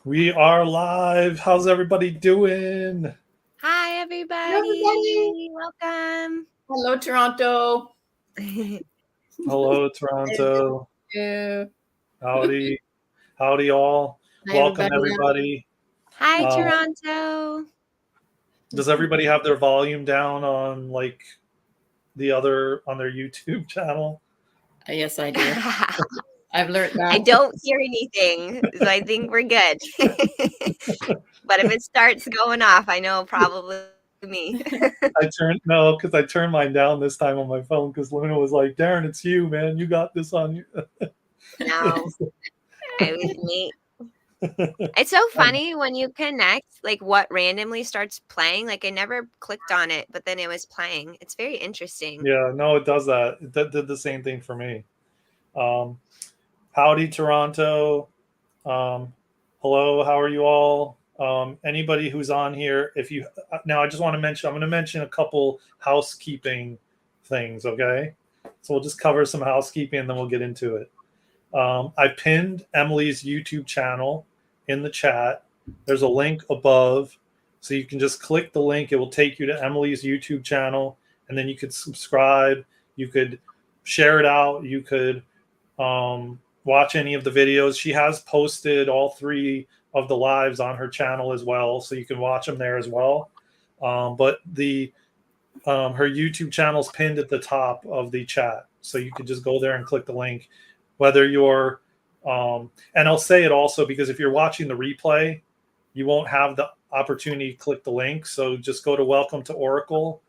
We are live. How's everybody doing? Hi, Hello, everybody. everybody. Welcome. Hello, Toronto. Hello, Toronto. Yeah. Howdy. Howdy, all. Hi, Welcome, everybody. everybody. Hi, Uh, Toronto. does everybody have their volume down on like on their YouTube channel? Yes, I do. I've learned I that. don't hear anything, so I think we're good. But if it starts going off, I know probably me. Because I turned mine down this time on my phone because Luna was like, Daren, it's you, man. You got this on you. No, it was me. It's so funny when you connect, like what randomly starts playing. Like I never clicked on it, but then it was playing. It's very interesting. Yeah, no, it does that. It did the same thing for me. Um, Howdy, Toronto. Hello, how are you all? Anybody who's on here, if you now, I just want to mention, I'm going to mention a couple housekeeping things, okay? So we'll just cover some housekeeping and then we'll get into it. I pinned Emily's YouTube channel in the chat. There's a link above, so you can just click the link. It will take you to Emily's YouTube channel, and then you could subscribe. You could share it out. You could watch any of the videos. She has posted all 3 of the lives on her channel as well, so you can watch them there as well. But her YouTube channel's pinned at the top of the chat, so you can just go there and click the link. Whether you're, and I'll say it also because if you're watching the replay, you won't have the opportunity to click the link. So just go to Welcome to Oracle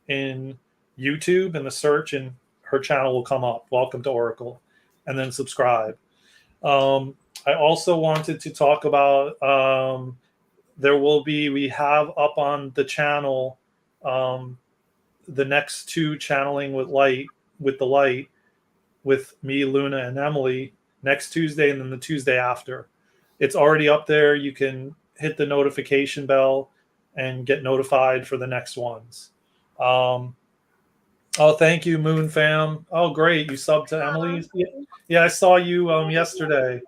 in YouTube and the search, and her channel will come up, Welcome to Oracle, and then subscribe. I also wanted to talk about we have up on the channel the next 2 channeling with the light with me, Luna, and Emily next Tuesday, and then the Tuesday after. It's already up there. You can hit the notification bell and get notified for the next ones. Oh, thank you, Moon Fam. Oh, great. You subbed to Emily's? Yeah, I saw you yesterday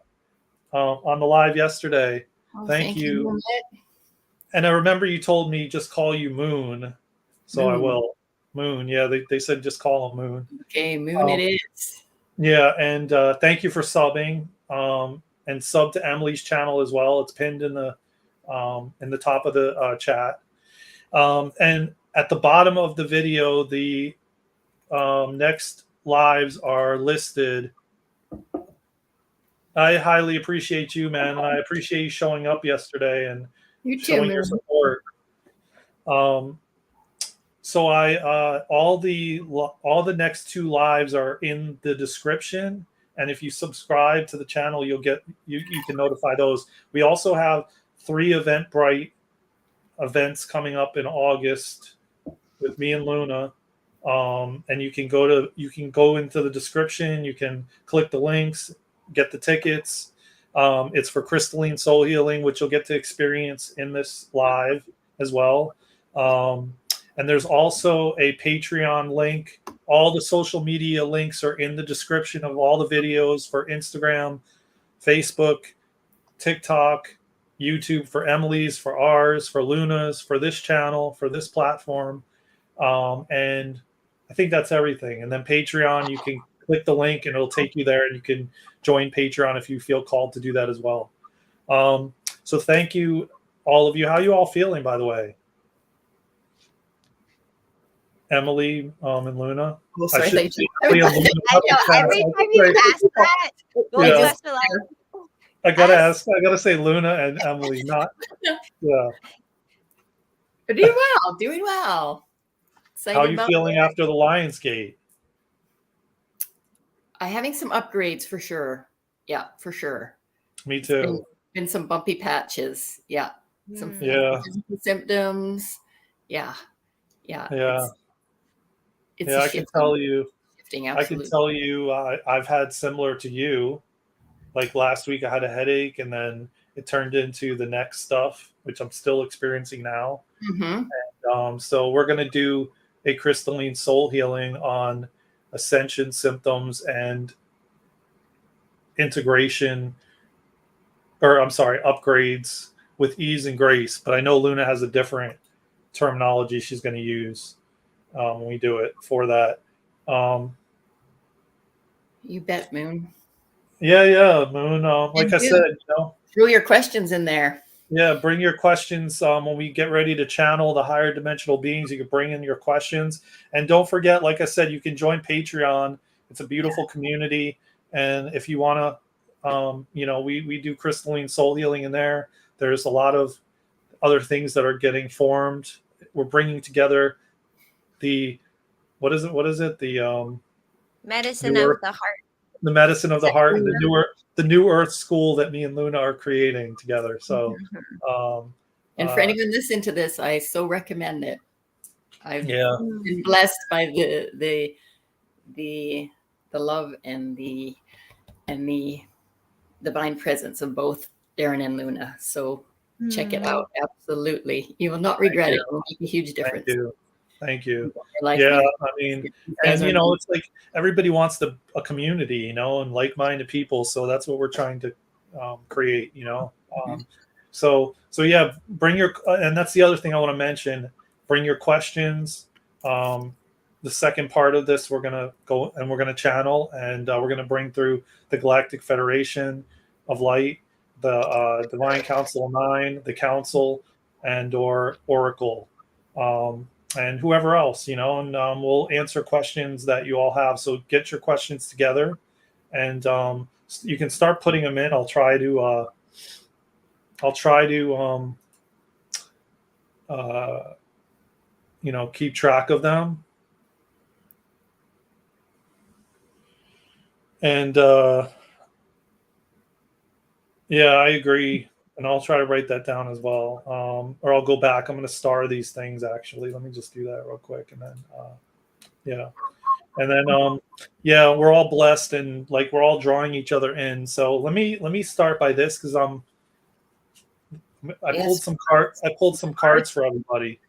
on the live yesterday. Oh, Thank you. Moonlit. And I remember you told me just call you Moon. So I will. Moon. Yeah, they said just call him Moon. Okay, Moon it is. Yeah, and thank you for subbing. And sub to Emily's channel as well. It's pinned in the top of the chat. And at the bottom of the video, the next lives are listed. I highly appreciate you, man. And I appreciate you showing up yesterday and You too, showing Moon. your support. So all the next 2 lives are in the description, and if you subscribe to the channel, you can notify those. We also have 3 Eventbrite events coming up in August with me and Luna, and you can go into the description. You can click the links, get the tickets. It's for crystalline soul healing, which you'll get to experience in this live as well. And there's also a Patreon link. All the social media links are in the description of all the videos for Instagram, Facebook, TikTok, YouTube, for Emily's, for ours, for Luna's, for this channel, for this platform. And I think that's everything. And then Patreon, you can click the link and it'll take you there, and you can join Patreon if you feel called to do that as well. So thank you, all of you. How are you all feeling, by the way? Emily and Luna. Oh, sorry, I you. I know. Every time you ask that, we'll do us to like. I gotta say Luna and Emily, not yeah. But doing well, doing well. Excited How are you feeling after the Lionsgate? I'm having some upgrades for sure. Yeah, for sure. Me too. Been some bumpy patches. Yeah. Some physical symptoms. Yeah. It's I can tell you. Shifting, I can tell you. I've had similar to you. Like last week, I had a headache, and then it turned into the neck stuff, which I'm still experiencing now. Mm-hmm. And, so we're going to do a crystalline soul healing on ascension symptoms and integration or I'm sorry, upgrades with ease and grace. But I know Luna has a different terminology she's going to use when we do it for that. You bet, Moon. Yeah, Moon. Like I said, throw your questions in there. Yeah, bring your questions when we get ready to channel the higher dimensional beings. You can bring in your questions, and don't forget, like I said, you can join Patreon. It's a beautiful community, and if you want to, we do crystalline soul healing in there. There's a lot of other things that are getting formed. We're bringing together the what is it? The medicine of the heart. The medicine of the heart, and the new Earth school that me and Luna are creating together. So, and for anyone listening to this, I so recommend it. I've been blessed by the love and the divine presence of both Daren and Luna. So check it out. Absolutely, you will not regret it. It will make a huge difference. Thank you. Yeah, I mean, and it's like everybody wants a community, and like-minded people. So that's what we're trying to create, So yeah, bring your, and that's the other thing I want to mention. Bring your questions. The second part of this, we're gonna go and we're gonna channel, and we're gonna bring through the Galactic Federation of Light, the Divine Council of Nine, the Council, and or Oracle. And whoever else, and we'll answer questions that you all have. So get your questions together, and you can start putting them in. I'll try to keep track of them. And yeah, I agree. And I'll try to write that down as well. Or I'll go back. I'm going to star these things, actually. Let me just do that real quick. And then, And then, we're all blessed, and like we're all drawing each other in. So let me start by this, because I pulled some cards. I pulled some cards for everybody.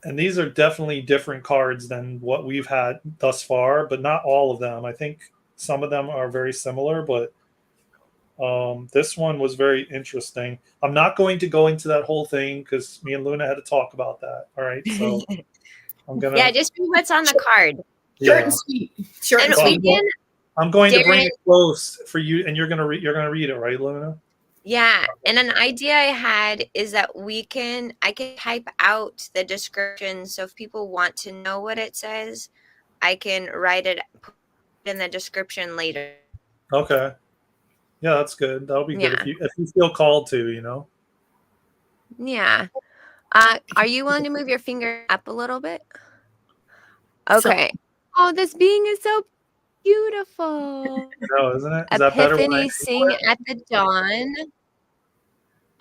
And these are definitely different cards than what we've had thus far, but not all of them. I think some of them are very similar, but this one was very interesting. I'm not going to go into that whole thing because me and Luna had to talk about that. All right, so I'm gonna just read what's on the card. Short and sweet. I'm going to bring it close for you, and you're gonna read it, right, Luna? Yeah, and an idea I had is that I can type out the description, so if people want to know what it says, I can write it in the description later. Okay. Yeah, that's good. That'll be good if you feel called to, Yeah. Are you willing to move your finger up a little bit? Okay. Oh, this being is so beautiful. No, isn't it? Is Epiphany, sing at the dawn.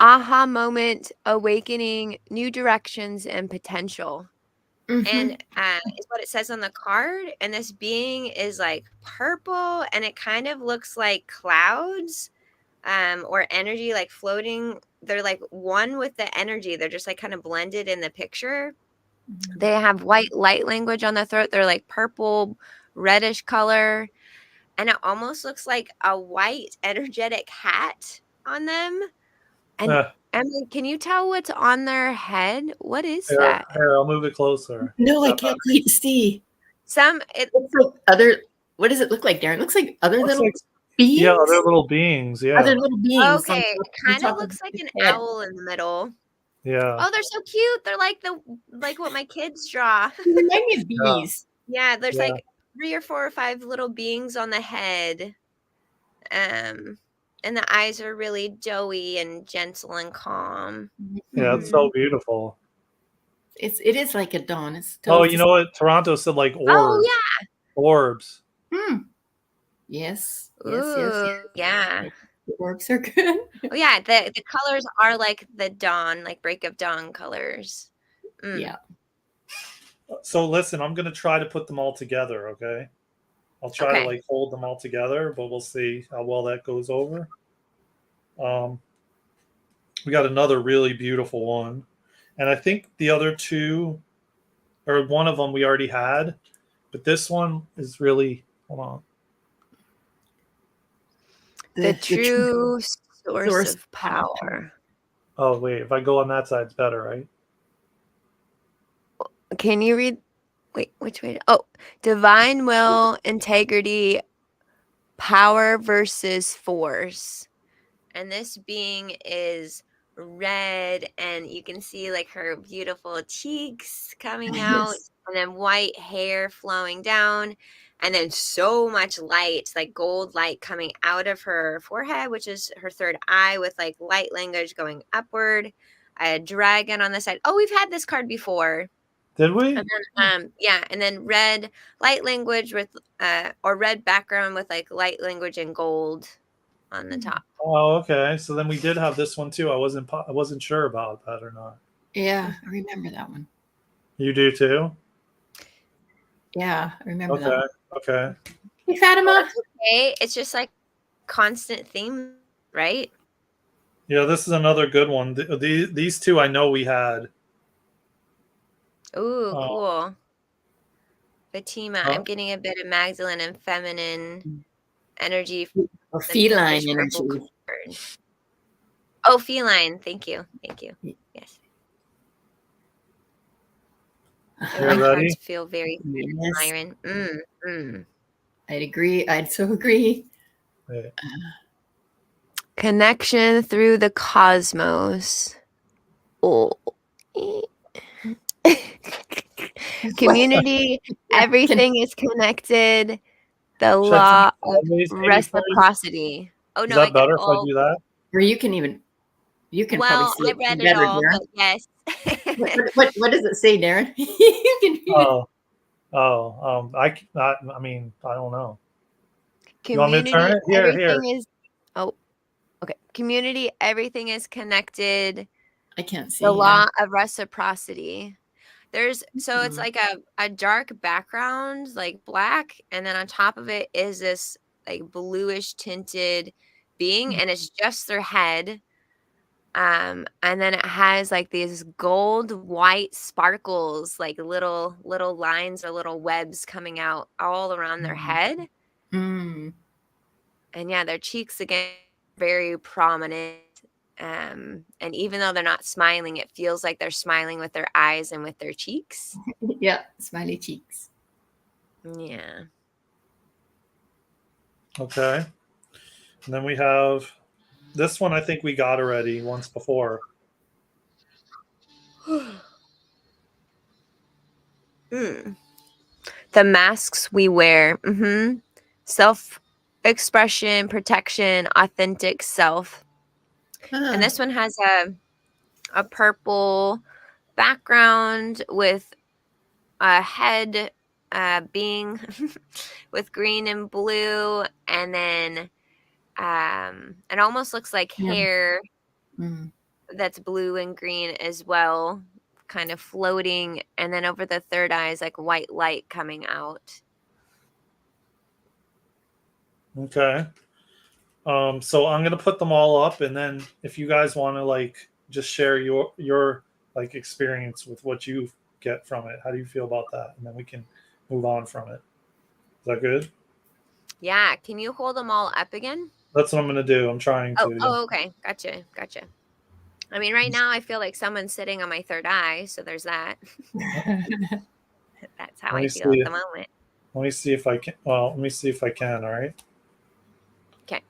Aha moment, awakening, new directions and potential. And is what it says on the card. And this being is like purple, and it kind of looks like clouds or energy like floating. They're like one with the energy. They're just like kind of blended in the picture. They have white light language on the throat. They're like purple, reddish color. And it almost looks like a white energetic hat on them. And Emily, can you tell what's on their head? What is that? Here, I'll move it closer. No, I can't quite see. It looks like other. What does it look like, Darren? It looks like other little beings. Yeah, other little beings. Yeah, other little beings. Okay, it kind of looks like an owl in the middle. Yeah. Oh, they're so cute. They're like what my kids draw. They remind me of bees. Yeah, there's like 3 or 4 or 5 little beings on the head. And the eyes are really doughy and gentle and calm. Yeah, it's so beautiful. It is like a dawn. You know what? Toronto said like orbs. Oh yeah, orbs. Yes. Yeah. The orbs are good. Oh yeah, the colors are like the dawn, like break of dawn colors. Yeah. So listen, I'm gonna try to put them all together. Okay. I'll try to like hold them all together, but we'll see how well that goes over. We got another really beautiful one. And I think the other two, or one of them we already had, but this one is really, hold on. The true source source of power. Oh, wait. If I go on that side, it's better, right? Can you read? Wait, which way? Oh, divine will, integrity, power versus force. And this being is red, and you can see like her beautiful cheeks coming out, Yes. and then white hair flowing down, and then so much light, like gold light coming out of her forehead, which is her third eye, with like light language going upward. A dragon on the side. Oh, we've had this card before. Did we? And then, yeah, and then red light language with or red background with like light language and gold on the top. Oh, okay. So then we did have this one too. I wasn't sure about that or not. Yeah, I remember that one. You do too? Yeah, I remember that Okay. one. Okay. Hey, Fatima. Okay, it's just like constant theme, right? Yeah, this is another good one. These two I know we had. Ooh, cool. Fatima, Oh. I'm getting a bit of Magdalene and feminine energy. Or the feline pinkish purple energy. card. Oh, feline. Thank you. Thank you. Yes. You My ready? cards feel very Yes. iron. I'd agree. I'd so agree. Yeah. Connection through the cosmos. Oh. Community, everything is connected. The law of reciprocity. Oh Is no, that better if I do that? Or you can Well, probably see I it read it better, all, Darren. but yes. What does it say, Darren? You can read it. I mean, I don't know. Community, You want me to turn it? Here. everything is. Oh, okay. Community, everything is connected. I can't see. The law of reciprocity. There's so it's Mhm. like a dark background, like black, and then on top of it is this like bluish tinted being, and it's just their head. And then it has like these gold white sparkles, like little lines or little webs coming out all around their head. Mm. And yeah, their cheeks again very prominent. And even though they're not smiling, it feels like they're smiling with their eyes and with their cheeks. Yeah, smiley cheeks. Yeah. Okay. And then we have this one. I think we got already once before. The masks we wear. Self-expression, protection, authentic self. And this one has a purple background with a head being with green and blue, and then it almost looks like hair that's blue and green as well, kind of floating, and then over the third eye is like white light coming out. Okay. So I'm gonna put them all up, and then if you guys want to like just share your like experience with what you get from it, how do you feel about that? And then we can move on from it. Is that good? Yeah. Can you hold them all up again? That's what I'm gonna do. I'm trying to. Oh, okay. Gotcha. I mean, right now I feel like someone's sitting on my third eye, so there's that. That's how I feel at the moment. Let me see if I can. Well, let me see if I can. All right. Okay.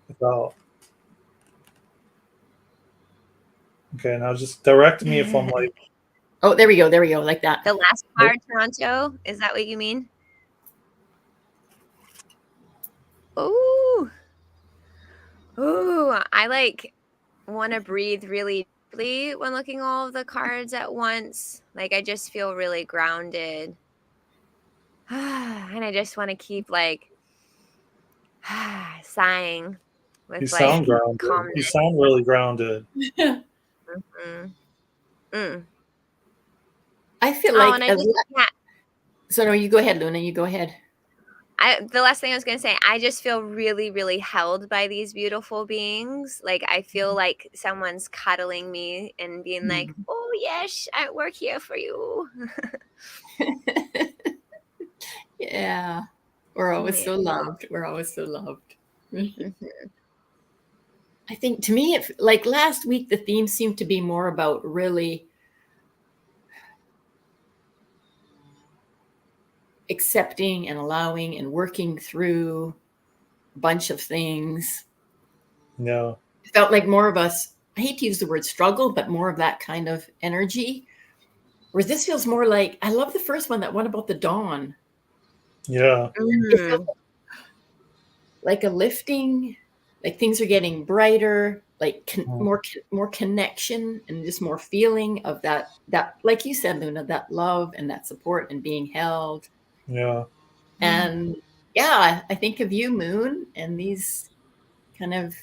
Okay. Now just direct me if I'm like. Oh, there we go. Like that. The last card, Toronto. Is that what you mean? Ooh. I like want to breathe really deeply when looking all of the cards at once. Like I just feel really grounded. And I just want to keep like sighing with You sound grounded. calmness. You sound really grounded. I feel like so no, you go ahead, Luna. You go ahead. The last thing I was going to say, I just feel really, really held by these beautiful beings. Like, I feel like someone's cuddling me and being like, oh, yes, we're here for you. Yeah. We're always so loved. I think to me, like last week, the theme seemed to be more about really accepting and allowing and working through a bunch of things. Yeah. It felt like more of us, I hate to use the word struggle, but more of that kind of energy. Whereas this feels more like, I love the first one, that one about the dawn. Yeah. It feels like a lifting, like things are getting brighter, like more connection and just more feeling of that, like you said, Luna, that love and that support and being held. Yeah. And yeah, I think of you, Moon, and these kind of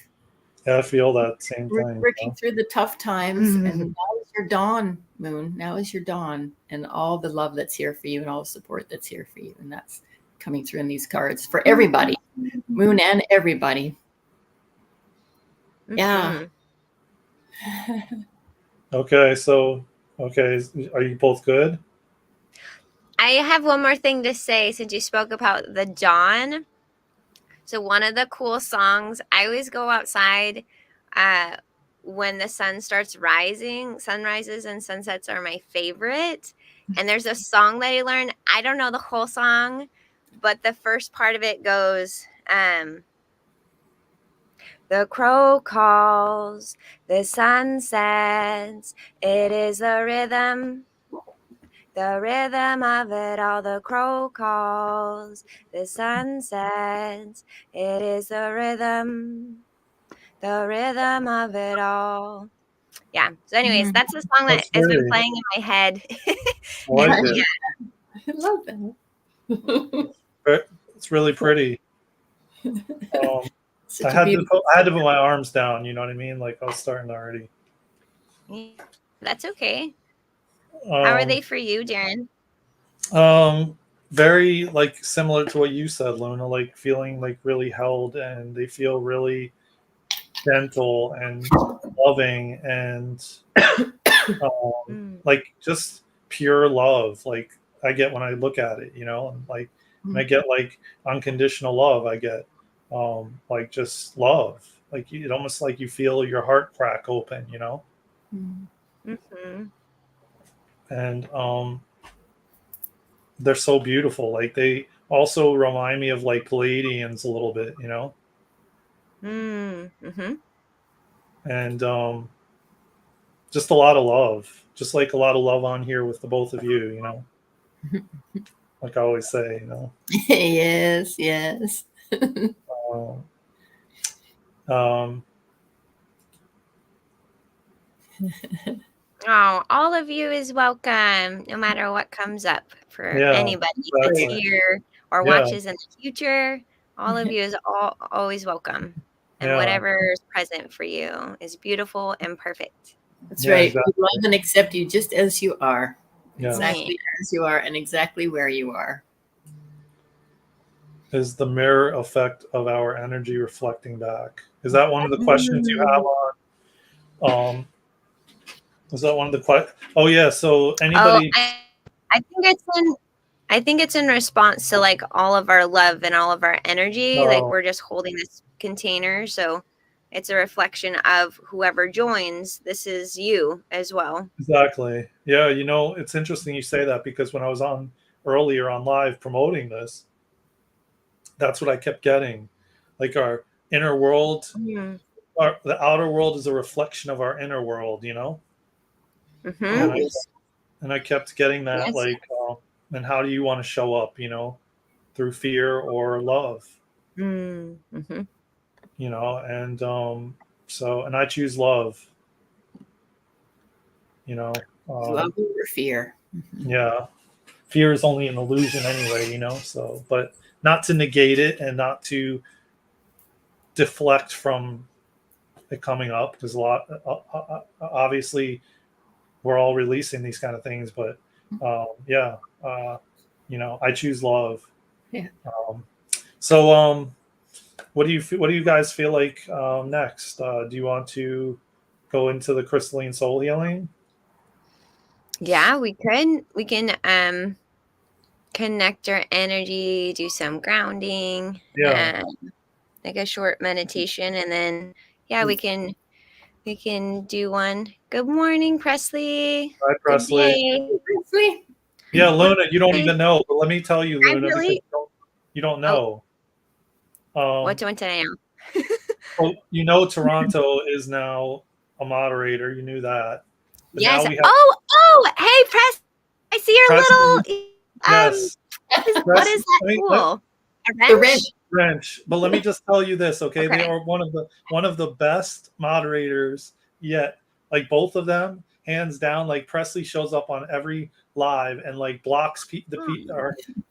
I feel that same thing. working through the tough times. And now is your dawn, Moon. Now is your dawn, and all the love that's here for you and all the support that's here for you. And that's coming through in these cards for everybody, Moon and everybody. Yeah. Okay. So, okay. Are you both good? I have one more thing to say since you spoke about the dawn. So one of the cool songs, I always go outside when the sun starts rising. Sunrises and sunsets are my favorite. And there's a song that I learned. I don't know the whole song, but the first part of it goes, the crow calls, the sun sets, it is the rhythm of it all. The crow calls, the sun sets, it is the rhythm of it all. Yeah. So anyways, that's the song that has been playing in my head. I like it. I love that. It's really pretty. I had to put my arms down, you know what I mean? Like I was starting already. That's okay. How are they for you, Daren? Very like similar to what you said, Luna, like feeling like really held, and they feel really gentle and loving and like just pure love. Like I get when I look at it, you know, and like when I get like unconditional love, I get like just love. Like it almost like you feel your heart crack open, you know. And they're so beautiful. Like they also remind me of like Palladians a little bit, you know. And just a lot of love, just like a lot of love on here with the both of you, you know. Like I always say, you know. Yes. Oh, all of you is welcome, no matter what comes up for anybody that's here or watches in the future. All of you is always welcome. And whatever is present for you is beautiful and perfect. That's right. Exactly. We love and accept you just as you are. Exactly as you are and exactly where you are. Is the mirror effect of our energy reflecting back? Is that one of the questions you have on? Was that one of the questions? Oh yeah. So anybody? I think it's in response to like all of our love and all of our energy. Like we're just holding this container, so it's a reflection of whoever joins. This is you as well. Exactly. Yeah. You know, it's interesting you say that because when I was on earlier on live promoting this, that's what I kept getting. Like our inner world, the outer world is a reflection of our inner world, you know? And I kept getting that, like, and how do you want to show up, you know, through fear or love? You know, and so, and I choose love, you know. Love over fear. Yeah. Fear is only an illusion anyway, you know, so, but not to negate it and not to deflect from it coming up, because a lot, obviously, we're all releasing these kind of things, but you know, I choose love. So what do you guys feel like next? Do you want to go into the crystalline soul healing? Yeah, we can connect our energy, do some grounding, like a short meditation, and then Yeah, we can do one. Good morning, Presley. Hi, Good Presley. day. Presley. Yeah, Luna, you don't even know, but let me tell you, I Luna, really- because you don't know. What do I say now? Well, you know, Toronto is now a moderator. You knew that. But Yes. now we have Oh, hey, Press. I see your Presley. little Yes. what is that Let me- tool? A wrench? The wrench. French. But let me just tell you this, okay? They Okay. are one of the best moderators yet. Like both of them, hands down. Like Presley shows up on every live and like blocks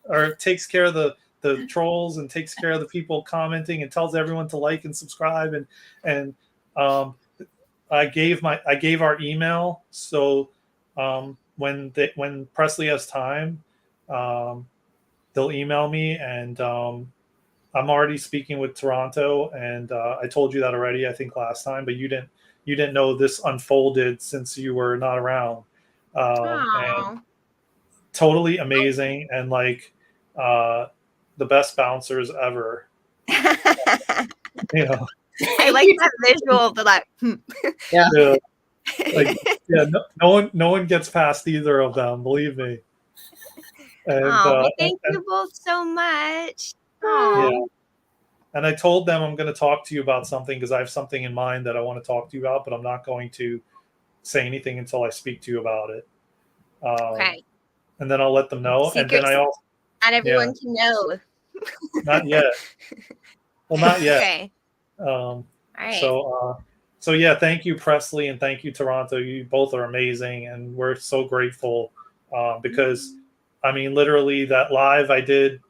or takes care of the trolls and takes care of the people commenting and tells everyone to like and subscribe and um, I gave our email, so when Presley has time, um, they'll email me, and I'm already speaking with Toronto, and I told you that already, I think last time, but you didn't know this unfolded since you were not around, and totally amazing, and like the best bouncers ever, you know. I like that visual of the like. Yeah. Yeah, like no one gets past either of them, believe me. And Well, thank you both so much. yeah, Oh, and I told them I'm going to talk to you about something because I have something in mind that I want to talk to you about, but I'm not going to say anything until I speak to you about it. okay. And then I'll let them know. And then Secrets I also not everyone can know. not yet. Well, not yet. Okay. Um, All right. so yeah, thank you, Presley, and thank you, Toronto. You both are amazing, and we're so grateful because, I mean, literally that live I did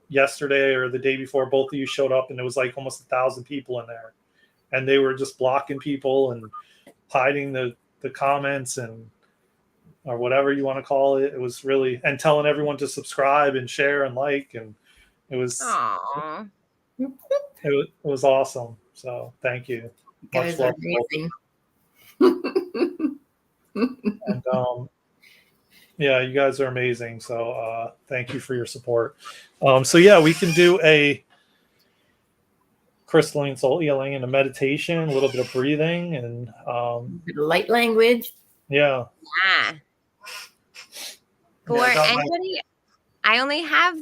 yesterday or the day before, both of you showed up, and it was like almost 1,000 people in there, and they were just blocking people and hiding the comments and or whatever you want to call it. It was really and telling everyone to subscribe and share and like, and it was Aw. it was awesome. So thank you. You guys are amazing. And yeah, you guys are amazing. So thank you for your support. So yeah, we can do a crystalline soul healing and a meditation, a little bit of breathing, and Light language. yeah. Yeah. For Yeah, anybody, I only have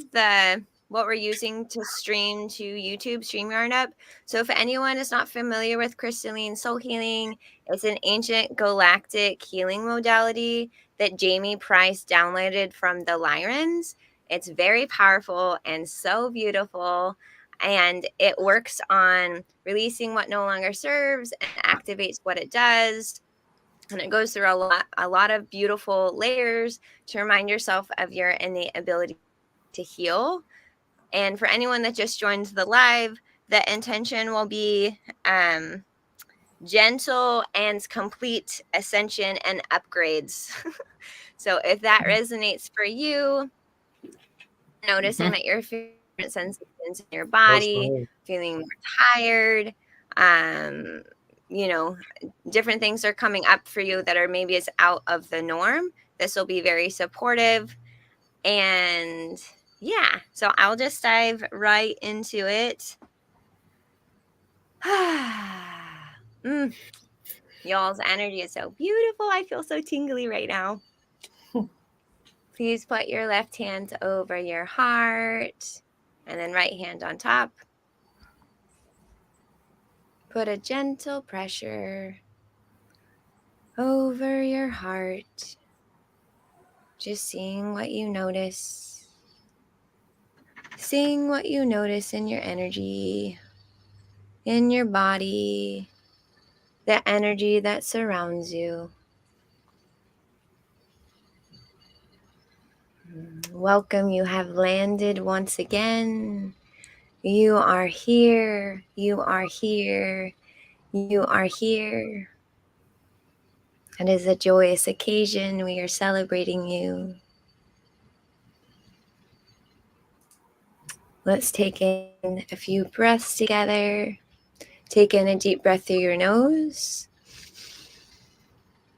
what we're using to stream to YouTube, StreamYard up. So if anyone is not familiar with crystalline soul healing, it's an ancient galactic healing modality that Jamie Price downloaded from the Lyrans. It's very powerful and so beautiful. And it works on releasing what no longer serves and activates what it does. And it goes through a lot of beautiful layers to remind yourself of your innate ability to heal. And for anyone that just joined the live, the intention will be gentle and complete ascension and upgrades. So if that resonates for you, noticing that you're feeling sensations in your body, feeling more tired, you know, different things are coming up for you that are maybe is out of the norm. This will be very supportive. And yeah, so I'll just dive right into it. Y'all's energy is so beautiful. I feel so tingly right now. Please put your left hand over your heart and then right hand on top. Put a gentle pressure over your heart. Just seeing what you notice. Seeing what you notice in your energy, in your body, the energy that surrounds you. Welcome, you have landed once again. You are here. You are here. You are here. It is a joyous occasion. We are celebrating you. Let's take in a few breaths together. Take in a deep breath through your nose.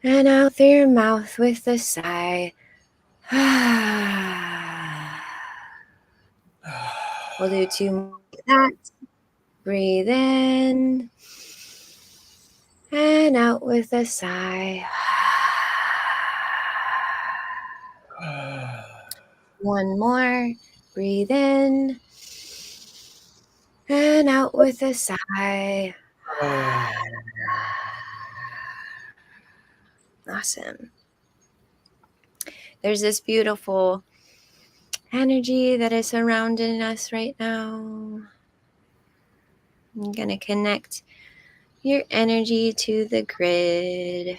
And out through your mouth with a sigh. We'll do two more like that. Breathe in. And out with a sigh. One more. Breathe in. And out with a sigh. Awesome. There's this beautiful energy that is surrounding us right now. I'm going to connect your energy to the grid.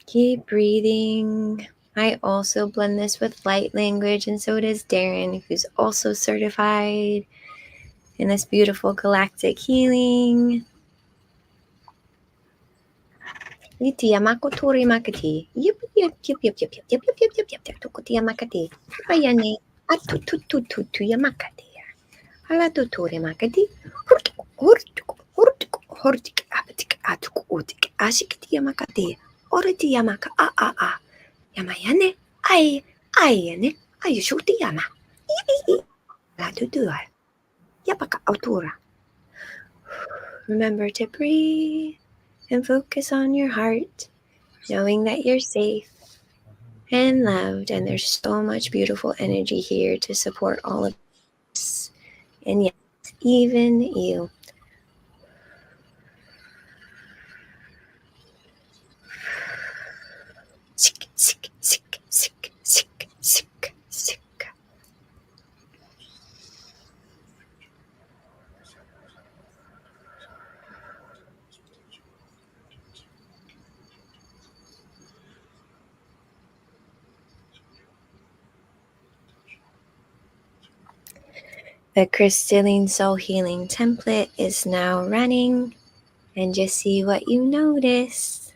Keep breathing. I also blend this with light language, and so does Daren, who's also certified in this beautiful galactic healing. Litia makotori makati. Yip yip yip yip yip yip yip yip yip yip yip tukutia makati. Bayane atututututu yamakati. Hala tutore makati. Hortik hortik hortik apatik atuku utik ashikiti yamakati. Oriti yamaka a. Yamayane ai ayane ayushuti yama. La tutua. Yapaka autura. Remember to breathe and focus on your heart, knowing that you're safe and loved, and there's so much beautiful energy here to support all of us. And yes, even you. Sick, sick, sick, sick, sick, sick, sick. The crystalline soul healing template is now running, and just see what you notice.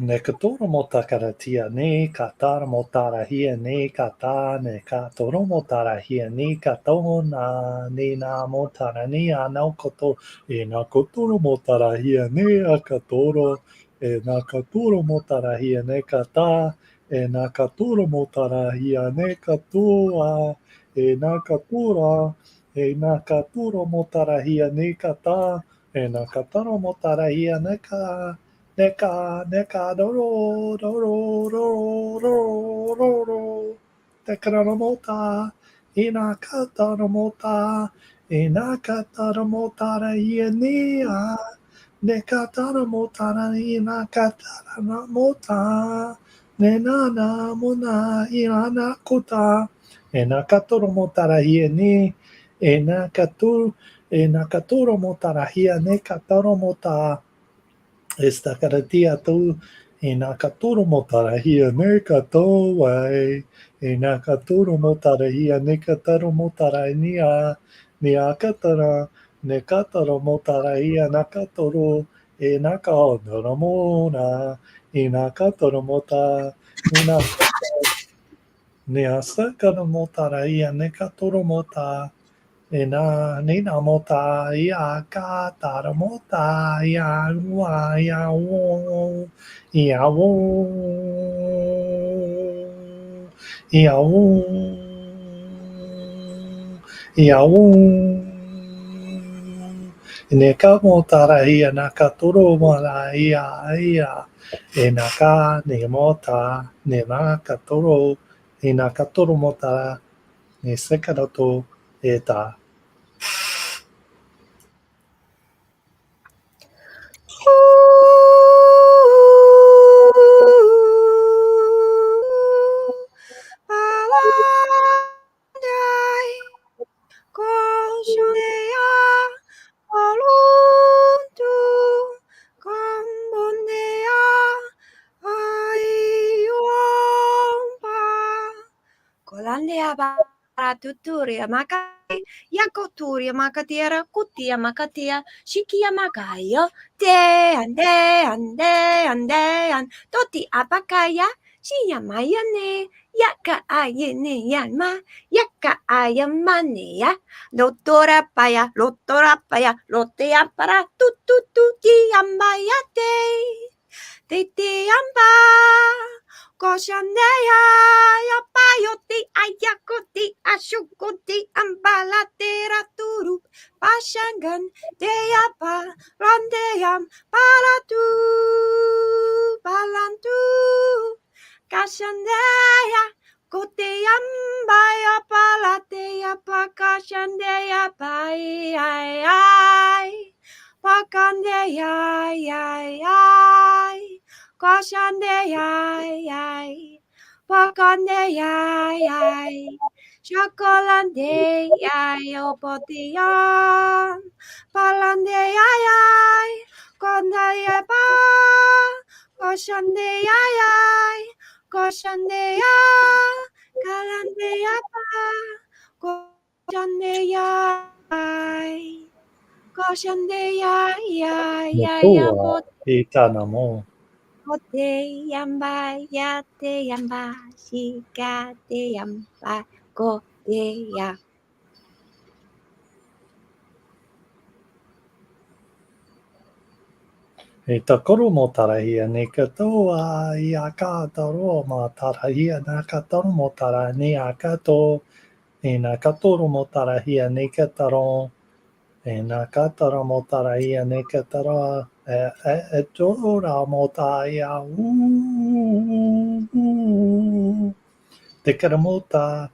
Nekatoro motakaratia ne katara motarahia ne kata ne katoro motarahia ne katona ne na motarania no koto e na kotoro motarahia ne akatoro e na katoro motarahia ne kata e na katoro motarahia ne katoa e na katura e na katoro motarahia ne kata e na katoro motarahia ne ka Neka, doro, Tekaramota, Inakataramota, Inakataramota, Ienia, Nekataramota, Inakataramota, Nenana, Muna, Inanakuta, Enakataramota, Ieni, Enakataramota, Ienekataramota, esta karatia tu inakaturu motarahia nekato wai inakaturu motarahia nekataru motarania niakatara nekataro motarahia nakatoro inakaodoramona inakatoro mota niasakara motarahia nekatoro mota Ena nina mota ia ka tara mota ia ua ia Neka mota ia nakatoro mara ia e naka ne mota ne nakatoro e nakatoro mota ne sekarato eta Tuturia makai, yakoturia makatiera, kutia makatia, shikia makayo, ande, toti apakaya, shia mayane, yaka ayene yanma, yaka ayamane ya, lotora paya, lotea para, tututu, yamayate. Titiamba. Koshandeya. Yapayoti. Ayakoti. Ashukoti. Ambalatera turu. Pashangan. Deyapa. Randeyam. Palatu. Palantu. Kashandeya. Koteyambaya palateya pakashandeya pai ai ai pakandeya ai ai kashandeya ai pakandeya ai chokolandeya opotiyan palandeya ai kondeya pa kashandeya ai kashandeya kalandeya pa kashandeya ai kashandeya ya Natua itanamo. pote yamba yate yamba shikate yamba kote ya. E takoro mo tarahia ne katoa I a kātaro ma tarahia nā kataro mo tara ne a kato e nā katoro mo tarahia ne kataro e nā kataro mo tarahia ne kataro e tora mo taia te karamota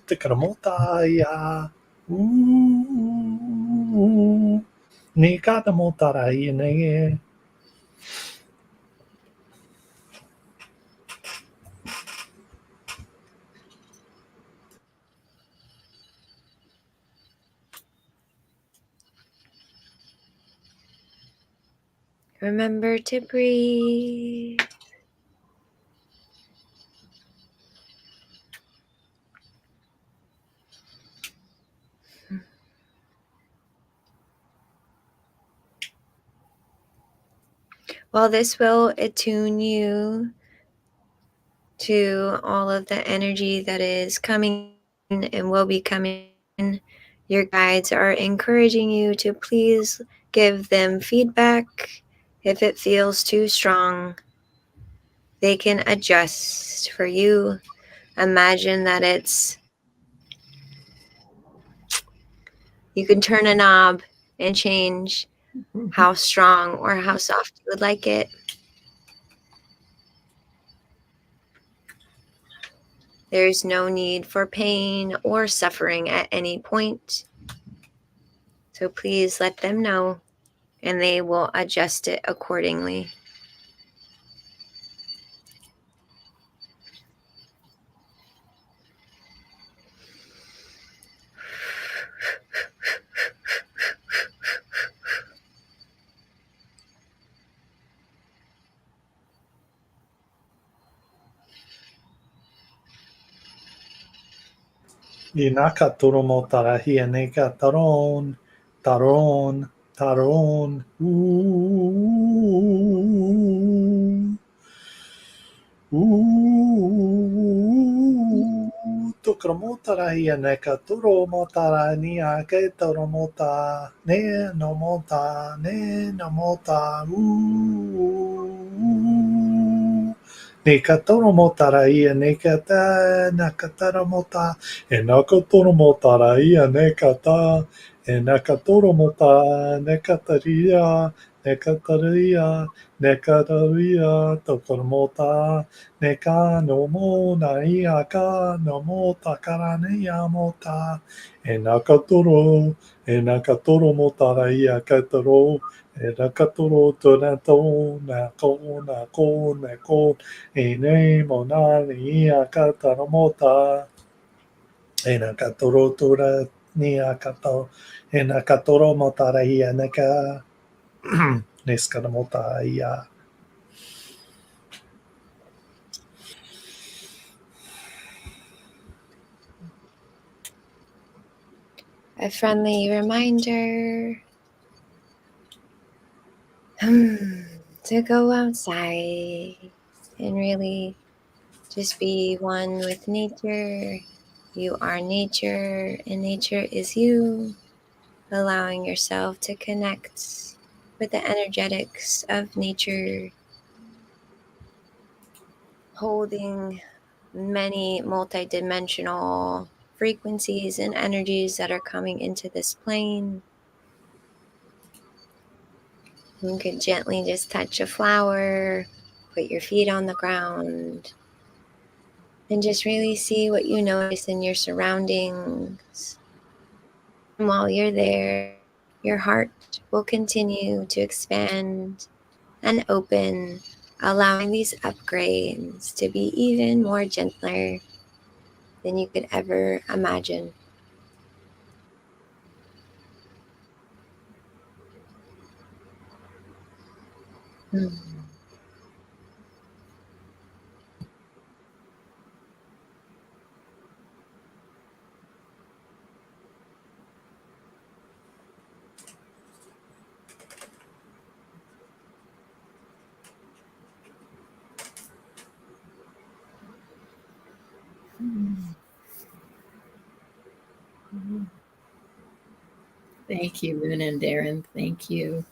te karamota ia ni kata mo tarahia ne Remember to breathe. Well, this will attune you to all of the energy that is coming in and will be coming in. Your guides are encouraging you to please give them feedback. If it feels too strong, they can adjust for you. Imagine that you can turn a knob and change how strong or how soft you would like it. There's no need for pain or suffering at any point. So please let them know, and they will adjust it accordingly. I nā katoro mo tarahia ne ka taron, taron, taron, tokara mo tarahia ne ka toro mo tara ni a ke toro mo ta, ne no mo ta, ne no mo ta, ne ka toro mo tara ia ne ka ta, na ka tara mo ta, e nā ka toro mo tara ia ne ka ta, e nā ka toro mo ta, ne ka taria, ne ka taria, ne ka taria, tokoro mo ta, ne ka no mo na ia ka no mo ta kara ne ia mo ta, e nā ka toro mo tara ia ka toro, e nā ka toro tōna tō, nā ko, e nei mo nā ni ia ka tara mo ta, e nā ka toro tōra ni a ka tau, e nā ka toro mo tara ia ne ka, ne skana mo ta ia. A friendly reminder to go outside and really just be one with nature. You are nature, and nature is you. Allowing yourself to connect with the energetics of nature, holding many multidimensional frequencies and energies that are coming into this plane. You could gently just touch a flower, put your feet on the ground, and just really see what you notice in your surroundings. And while you're there, your heart will continue to expand and open, allowing these upgrades to be even more gentler than you could ever imagine. Thank you, Luna and Daren. Thank you.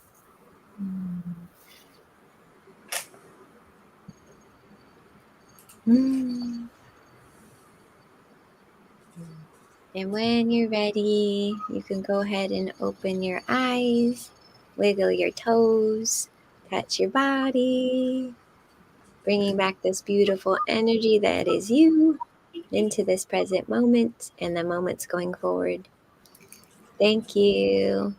And when you're ready, you can go ahead and open your eyes, wiggle your toes, touch your body, bringing back this beautiful energy that is you into this present moment and the moments going forward. Thank you.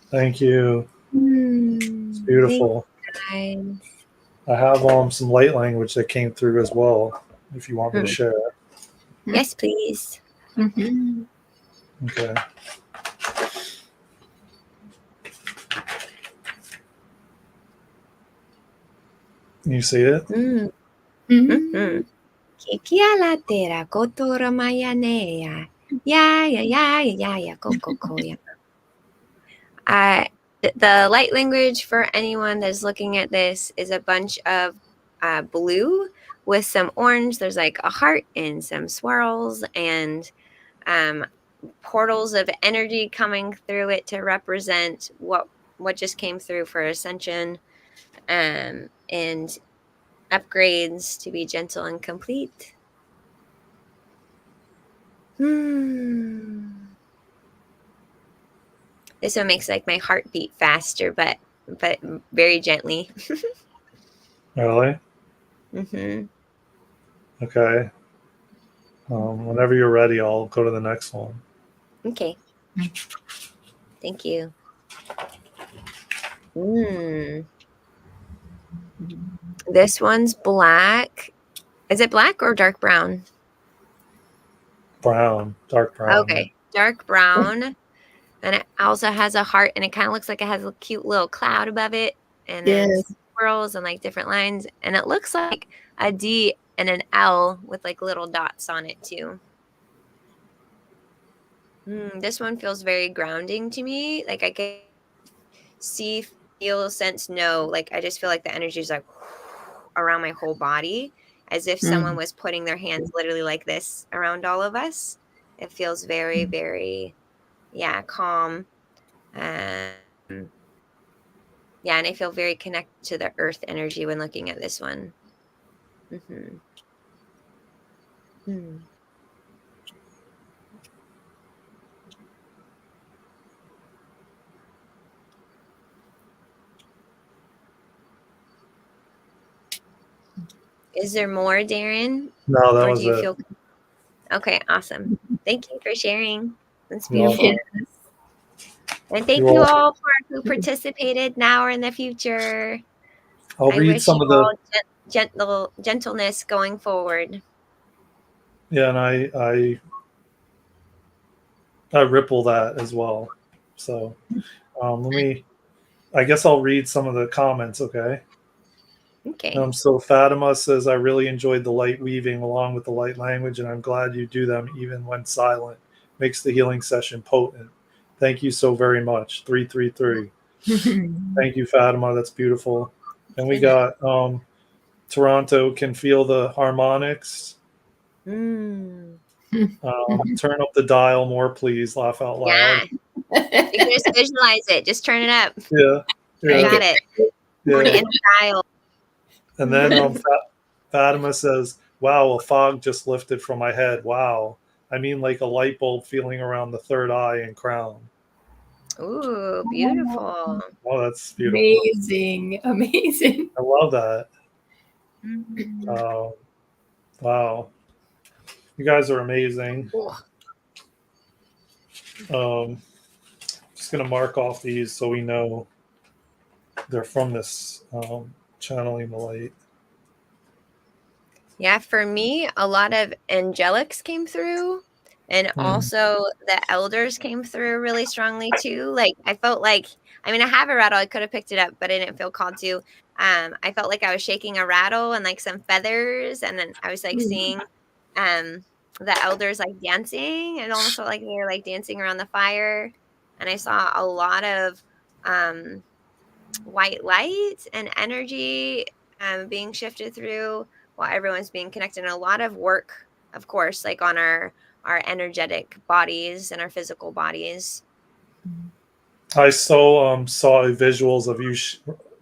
Thank you. It's beautiful. Thank you, guys. I have some light language that came through as well, if you want me to share. Yes, please. Mm-hmm. Okay. You see it? Kikiala tera kotora mayanea. Ya, kokokoya. The light language for anyone that's looking at this is a bunch of blue with some orange. There's like a heart and some swirls and portals of energy coming through it to represent what just came through for ascension and upgrades to be gentle and complete. This one makes like my heart beat faster, but very gently. Really? Okay. Whenever you're ready, I'll go to the next one. Okay. Thank you. This one's black. Is it black or dark brown? Brown, dark brown. Okay, dark brown. And it also has a heart, and it kind of looks like it has a cute little cloud above it. And then swirls and like different lines. And it looks like a D and an L with like little dots on it too. This one feels very grounding to me. Like I can see, feel, sense, know. Like I just feel like the energy is like around my whole body, as if someone was putting their hands literally like this around all of us. It feels very, very, calm. And I feel very connected to the earth energy when looking at this one. Is there more, Daren? No, that was it. Okay, awesome. Thank you for sharing. That's beautiful. And thank you all who participated now or in the future. I'll read some of the gentleness going forward. Yeah, and I ripple that as well. So I guess I'll read some of the comments, okay? Okay. So Fatima says, I really enjoyed the light weaving along with the light language, and I'm glad you do them even when silent. Makes the healing session potent. Thank you so very much. 333. Thank you, Fatima. That's beautiful. And we got Toronto can feel the harmonics. Turn up the dial more, please. Laugh out loud. Yeah. You can just visualize it. Just turn it up. Yeah. Yeah. Got it. Doing it in style. And then Fatima says, "Wow, a fog just lifted from my head. Wow, I mean like a light bulb feeling around the third eye and crown." Ooh, beautiful. Oh, that's beautiful. Amazing. Amazing. I love that. Mm. Wow, you guys are amazing. Just gonna mark off these so we know they're from this channeling the light. Yeah, for me, a lot of angelics came through, and also the elders came through really strongly too. Like I felt like, I mean, I have a rattle. I could have picked it up, but I didn't feel called to. I felt like I was shaking a rattle and like some feathers, and then I was like seeing the elders like dancing. It almost felt like they were like dancing around the fire, and I saw a lot of white light and energy being shifted through while everyone's being connected, and a lot of work, of course, like on our energetic bodies and our physical bodies. I saw visuals of you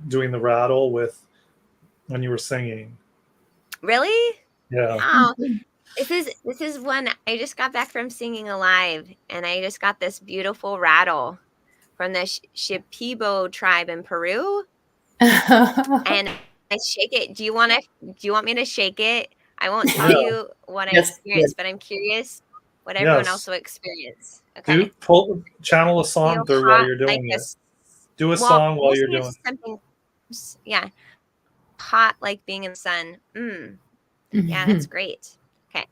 doing the rattle when you were singing. Really? Yeah. Wow. This is one I just got back from singing alive, and I just got this beautiful rattle from the Shipibo tribe in Peru, and I shake it. Do you want me to shake it? I won't tell you what I experienced, but I'm curious what everyone else will experience. Okay. Channel a song through while you're doing it. Do a song while you're doing something. Yeah. Hot like being in the sun. Yeah, that's great. Okay.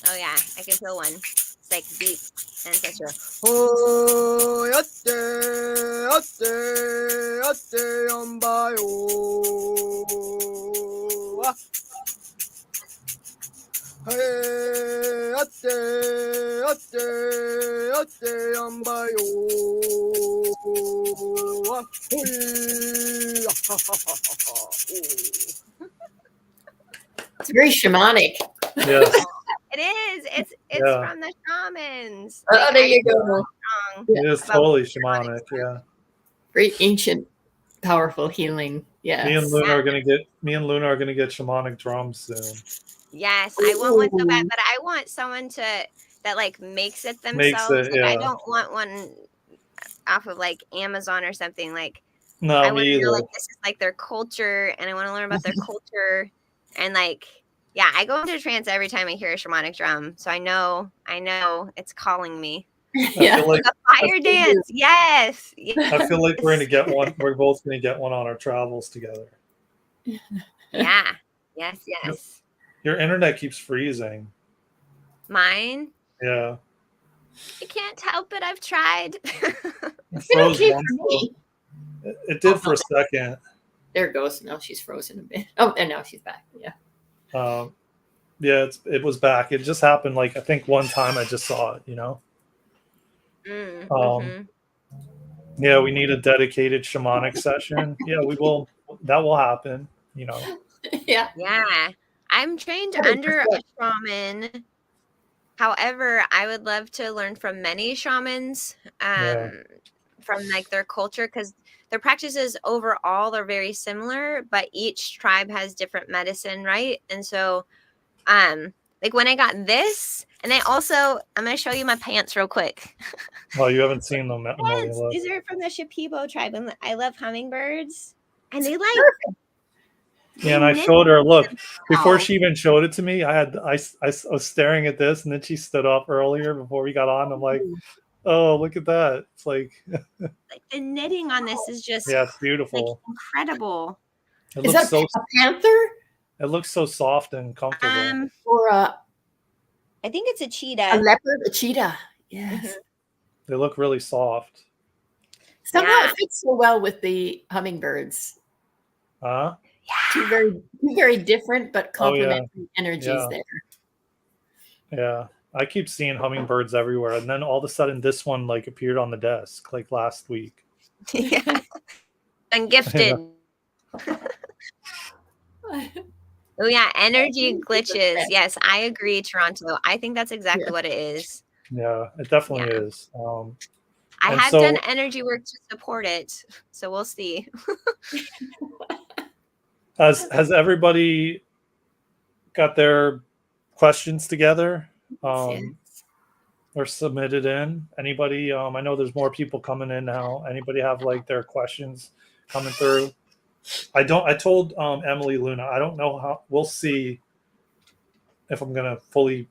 Oh yeah, I can feel one. It's like deep and such a oh yatte ambayo. Hey yatte ambayo. It's very shamanic. Yes. It is. It's from the shamans. Oh, there you go. It is totally shamanic. Yeah. Very ancient, powerful healing. Yeah. Me and Luna are gonna get shamanic drums soon. Yes, I want one so bad, but I want someone that like makes it themselves. I don't want one off of like Amazon or something. Like no, I want me to either. know like this is like their culture, and I want to learn about their culture, and like yeah, I go into a trance every time I hear a shamanic drum, so I know it's calling me. Yeah, like a fire dance. Yes. I feel like we're gonna get one. We're both gonna get one on our travels together. Yeah. Yes. Your internet keeps freezing. Mine? Yeah. I can't help it. I've tried. It froze once. It did for a second. There it goes. Now she's frozen a bit. Oh, and now she's back. Yeah. Yeah, it was back. It just happened like I think one time I just saw it, you know. Yeah, we need a dedicated shamanic session. Yeah, we will. That will happen, you know. Yeah. I'm trained under a shaman. However, I would love to learn from many shamans from like their culture, because their practices overall are very similar, but each tribe has different medicine, right? And so like when I got this, and I also, I'm going to show you my pants real quick. Oh, you haven't seen them. These are from the Shipibo tribe, and I love hummingbirds, and they like. Yeah, and I showed her. Look, before she even showed it to me, I was staring at this, and then she stood up earlier before we got on. I'm like, oh, look at that! It's like the knitting on this is just it's beautiful, like, incredible. Is that a panther? It looks so soft and comfortable. Or I think it's a cheetah. A leopard, a cheetah. Yes. They look really soft. Somehow it fits so well with the hummingbirds. Huh? Two very different but complementary energies there. Yeah. I keep seeing hummingbirds everywhere, and then all of a sudden this one like appeared on the desk like last week. Yeah. And gifted. Oh yeah, energy glitches. Yes, I agree, Toronto. I think that's exactly what it is. Yeah, it definitely is. I And have so- done energy work to support it, so we'll see. Has everybody got their questions together? Yes. Or submitted in? Anybody? I know there's more people coming in now. Anybody have like their questions coming through? I told Emily Luna, I don't know how. We'll see if I'm gonna fully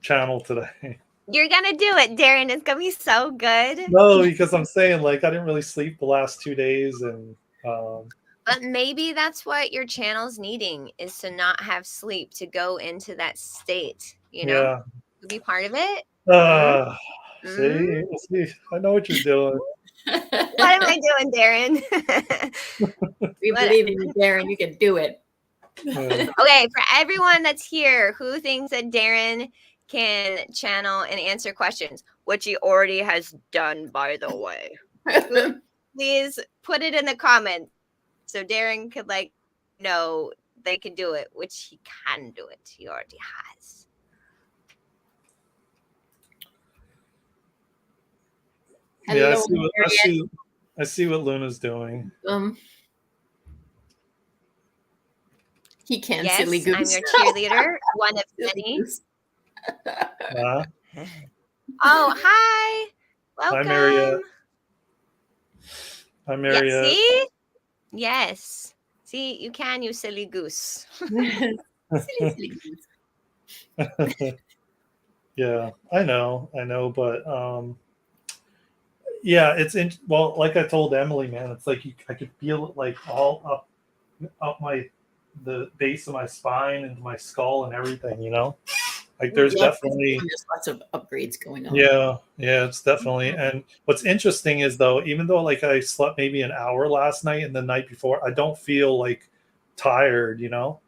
channel today. You're gonna do it, Daren. It's gonna be so good. No, because I'm saying like I didn't really sleep the last 2 days, and But maybe that's what your channel's needing, is to not have sleep, to go into that state, you know? yeah. To be part of it. See, I know what you're doing. What am I doing, Daren? We believe in you, Daren. You can do it. Yeah. Okay, for everyone that's here who thinks that Daren can channel and answer questions, which he already has done, by the way, please put it in the comments so Daren could know they can do it, which he can do it. He already has. Yeah, Hello, I see what Luna's doing. He can, Yes, silly goose. I'm your cheerleader, one of many. Oh, hi. Welcome. Hi, Mariette. Hi, Yeah, Mariette. see? Yes. See, you can, you silly goose. Silly goose. Yeah, I know, but yeah, well, like I told Emily, man, it's like I could feel it like all up the base of my spine and my skull and everything, you know? Like there's definitely lots of upgrades going on. Yeah, it's definitely. And what's interesting is though, even though like I slept maybe an hour last night and the night before, I don't feel like tired, you know?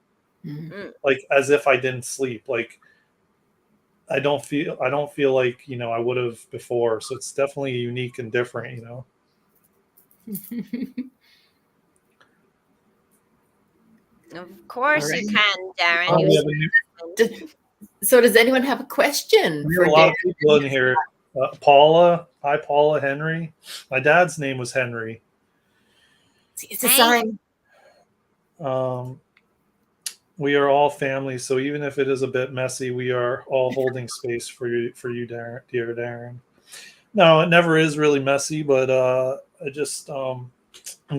Like as if I didn't sleep. Like I don't feel like, you know, I would have before. So it's definitely unique and different, you know. Of course you can, Daren. So does anyone have a question? We have a lot of people in here. Paula. Hi, Paula Henry. My dad's name was Henry. It's a sign. We are all family, so even if it is a bit messy, we are all holding space for you, Darren, dear Daren. No, it never is really messy, but I just I'm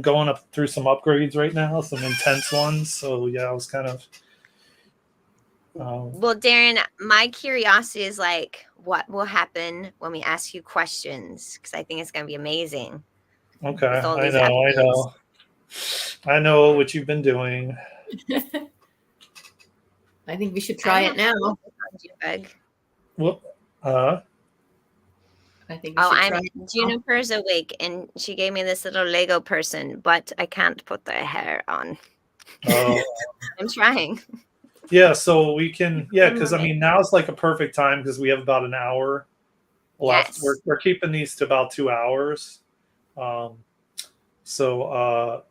going up through some upgrades right now, some intense ones. So yeah, I was kind of. Well, Daren, my curiosity is like, what will happen when we ask you questions? Because I think it's going to be amazing. Okay, I know what you've been doing. I think we should try it now. Well, I think. Juniper's awake, and she gave me this little Lego person, but I can't put the hair on. Oh. I'm trying. Yeah, so we can. Yeah, because I mean, now's like a perfect time because we have about an hour left. Yes. We're keeping these to about 2 hours. So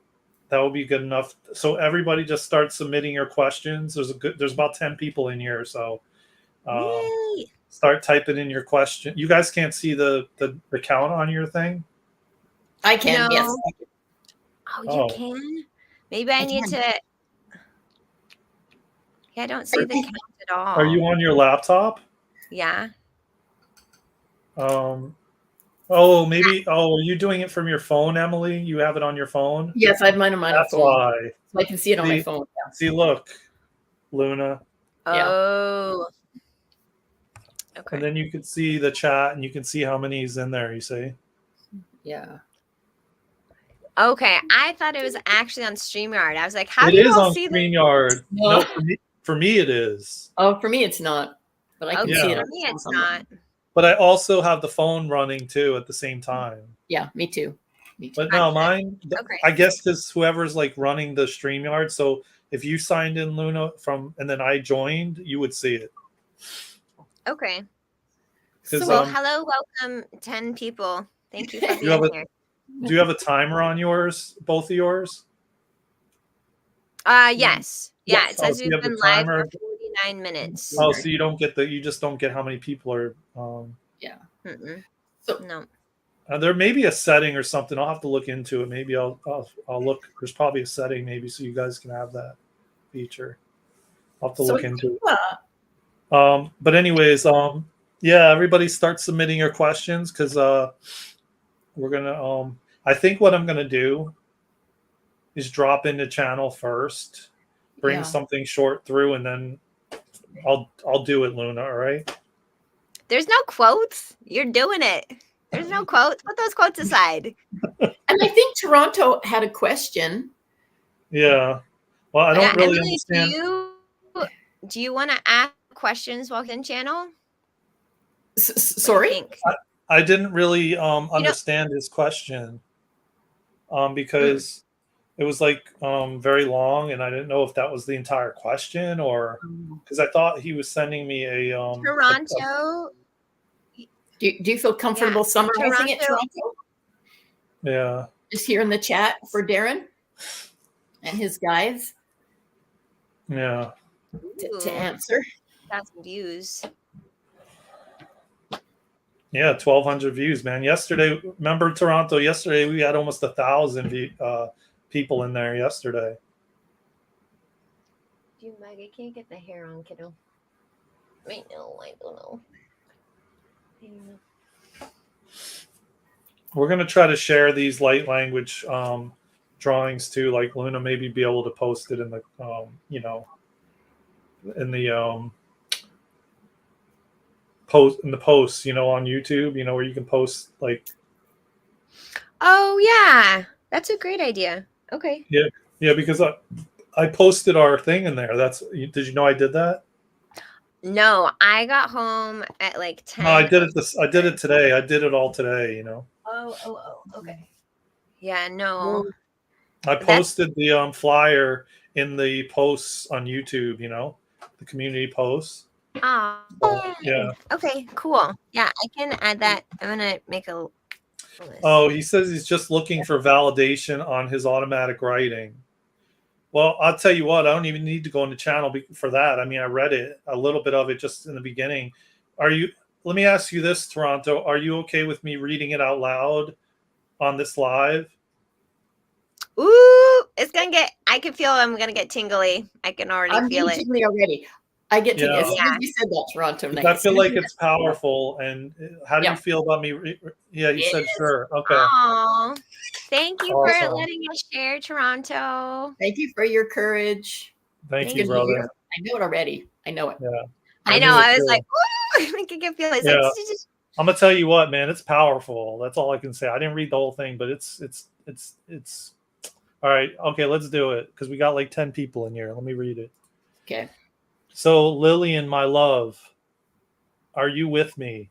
that will be good enough. So everybody just start submitting your questions. There's about 10 people in here, so start typing in your question. You guys can't see the count on your thing? I can, No. yes. Oh, you can? Maybe I need to. Yeah, I don't see the count at all. Are you on your laptop? Yeah. Oh, maybe. Oh, are you doing it from your phone, Emily? You have it on your phone? Yes, I have mine on my phone. That's why. So I can see it on my phone. Yeah. See, look, Luna. Oh. Okay. And then you can see the chat, and you can see how many is in there. You see? Yeah. Okay, I thought it was actually on StreamYard. I was like, how it do you is all on see StreamYard. No, for me it is. Oh, for me it's not. But I can see it. For me it's not. But I also have the phone running too at the same time. Yeah, me too. But no, mine. I guess because whoever's like running the StreamYard. So if you signed in, Luna, and then I joined, you would see it. Okay. So, hello, welcome, 10 people. Thank you for being here. Do you have a timer on yours? Both of yours? Yes. Yeah, it says we've been live for 49 minutes. Oh, so you just don't get how many people are. Yeah. Mm-mm. So no. There may be a setting or something. I'll have to look into it. Maybe I'll look. There's probably a setting maybe so you guys can have that feature. I'll have to look into it. But anyways, yeah, everybody start submitting your questions because we're gonna. I think what I'm gonna do is drop into channel first, bring something short through, and then I'll do it, Luna. All right. There's no quotes. You're doing it. There's no quotes. Put those quotes aside. And I think Toronto had a question. Yeah. Well, I don't really Emily, understand. Do you want to ask questions while in channel? Sorry? I didn't really understand his question because it was like very long, and I didn't know if that was the entire question or because I thought he was sending me a Toronto. Do you feel comfortable summarizing it, Toronto? Yeah. Just here in the chat for Daren and his guys. Yeah. To answer. That's views. Yeah, 1,200 views, man. Yesterday, remember Toronto? Yesterday we had almost 1,000 people in there yesterday. I can't get the hair on, kiddo. I don't know. We're gonna try to share these light language drawings too. Like Luna, maybe be able to post it in the in the posts, on YouTube, where you can post like. Oh yeah, that's a great idea. Okay. Yeah, because I posted our thing in there. Did you know I did that? No, I got home at like 10. No, I did it. I did it today. I did it all today. Oh, okay. Yeah, no. I posted the flyer in the posts on YouTube. The community posts. Oh, yeah. Okay, cool. Yeah, I can add that. I'm gonna make a list. Oh, he says he's just looking for validation on his automatic writing. Well, I'll tell you what, I don't even need to go into channel for that. I mean, I read it, a little bit of it just in the beginning. Let me ask you this, Toronto. Are you okay with me reading it out loud on this live? Ooh, I can feel I'm going to get tingly. I can already feel it. Tingly already. I get tingly. As soon as you said that, Toronto. I feel like it's powerful. And how do you feel about me? Yeah, you said sure. Okay. Aww. Thank you for letting us share, Toronto. Thank you for your courage. Thank you, brother. I know it already. I know it. Yeah. I know. I was like, ooh, I can feel it. Yeah. I'm gonna tell you what, man. It's powerful. That's all I can say. I didn't read the whole thing, but it's all right. Okay, let's do it because we got like 10 people in here. Let me read it. Okay. So, Lillian, my love, are you with me?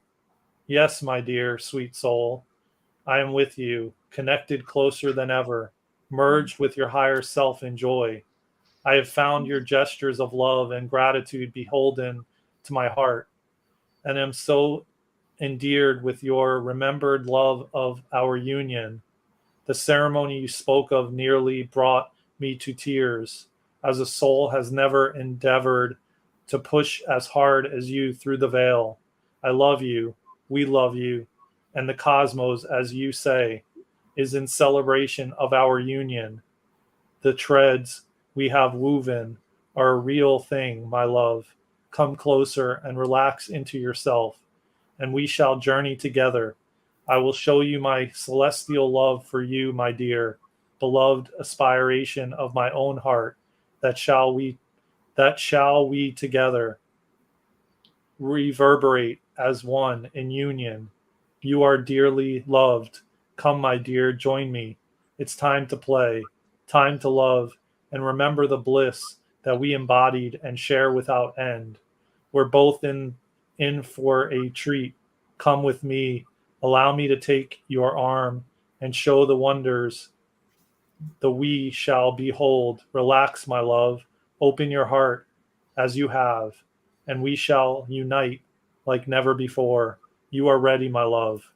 Yes, my dear, sweet soul. I am with you, connected closer than ever, merged with your higher self in joy. I have found your gestures of love and gratitude beholden to my heart, and am so endeared with your remembered love of our union. The ceremony you spoke of nearly brought me to tears, as a soul has never endeavored to push as hard as you through the veil. I love you, we love you, and the cosmos, as you say, is in celebration of our union. The threads we have woven are a real thing, my love. Come closer and relax into yourself, and we shall journey together. I will show you my celestial love for you, my dear, beloved aspiration of my own heart, that shall we together reverberate as one in union. You are dearly loved. Come, my dear, join me. It's time to play, time to love, and remember the bliss that we embodied and share without end. We're both in for a treat. Come with me. Allow me to take your arm and show the wonders the we shall behold. Relax, my love. Open your heart as you have, and we shall unite like never before. You are ready, my love.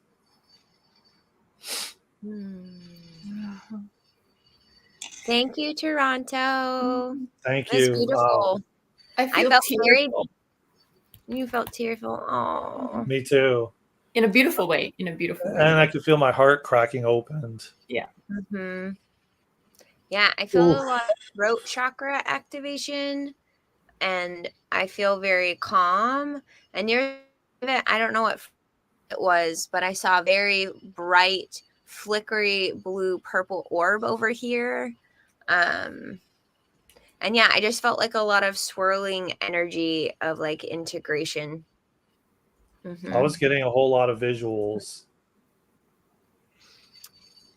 Thank you, Toronto. Thank That's you. beautiful. I felt tearful. You felt tearful. Oh. Me too. in a beautiful way. In a beautiful way. And I could feel my heart cracking open. Yeah. Mm-hmm. Yeah, I feel a lot of throat chakra activation, and I feel very calm. And I don't know what it was, but I saw a very bright, flickery blue purple orb over here. And yeah, I just felt like a lot of swirling energy of like integration. I was getting a whole lot of visuals.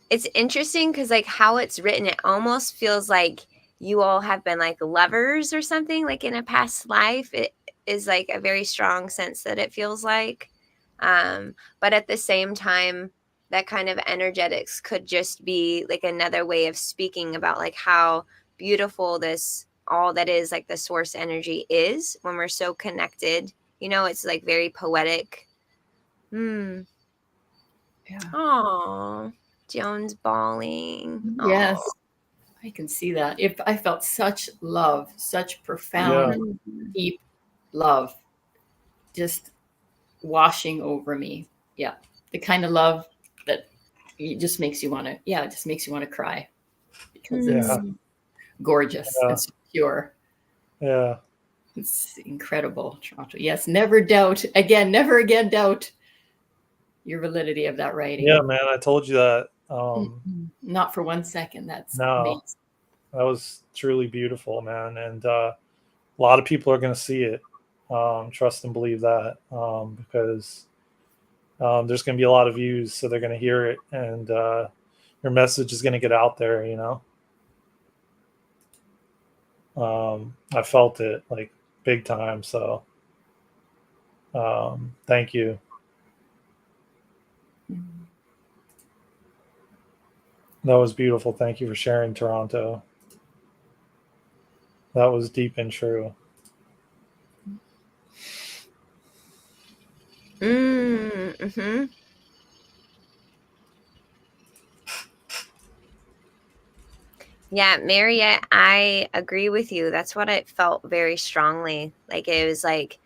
It's interesting because like how it's written, it almost feels like you all have been like lovers or something, like in a past life. It is like a very strong sense that it feels like. But at the same time, that kind of energetics could just be like another way of speaking about like how beautiful this all that is like the source energy is when we're so connected. You know, it's like very poetic. Yeah. Aww. Joan's bawling. Yes. Aw. I can see that. If I felt such love, such profound, deep love, just washing over me. Yeah. The kind of love that it just makes you want to, it just makes you want to cry because it's gorgeous and so pure. Yeah. It's incredible, Toronto. Yes. Never again doubt your validity of that writing. Yeah, man. I told you that. Not for 1 second. That's No. amazing. That was truly beautiful, man. And a lot of people are going to see it. Trust and believe that, because there's going to be a lot of views, so they're going to hear it, and your message is going to get out there, you know. I felt it like big time, so thank you. That was beautiful. Thank you for sharing, Toronto. That was deep and true. Mm-hmm. Yeah, Mariette, I agree with you. That's what I felt very strongly. Like it was like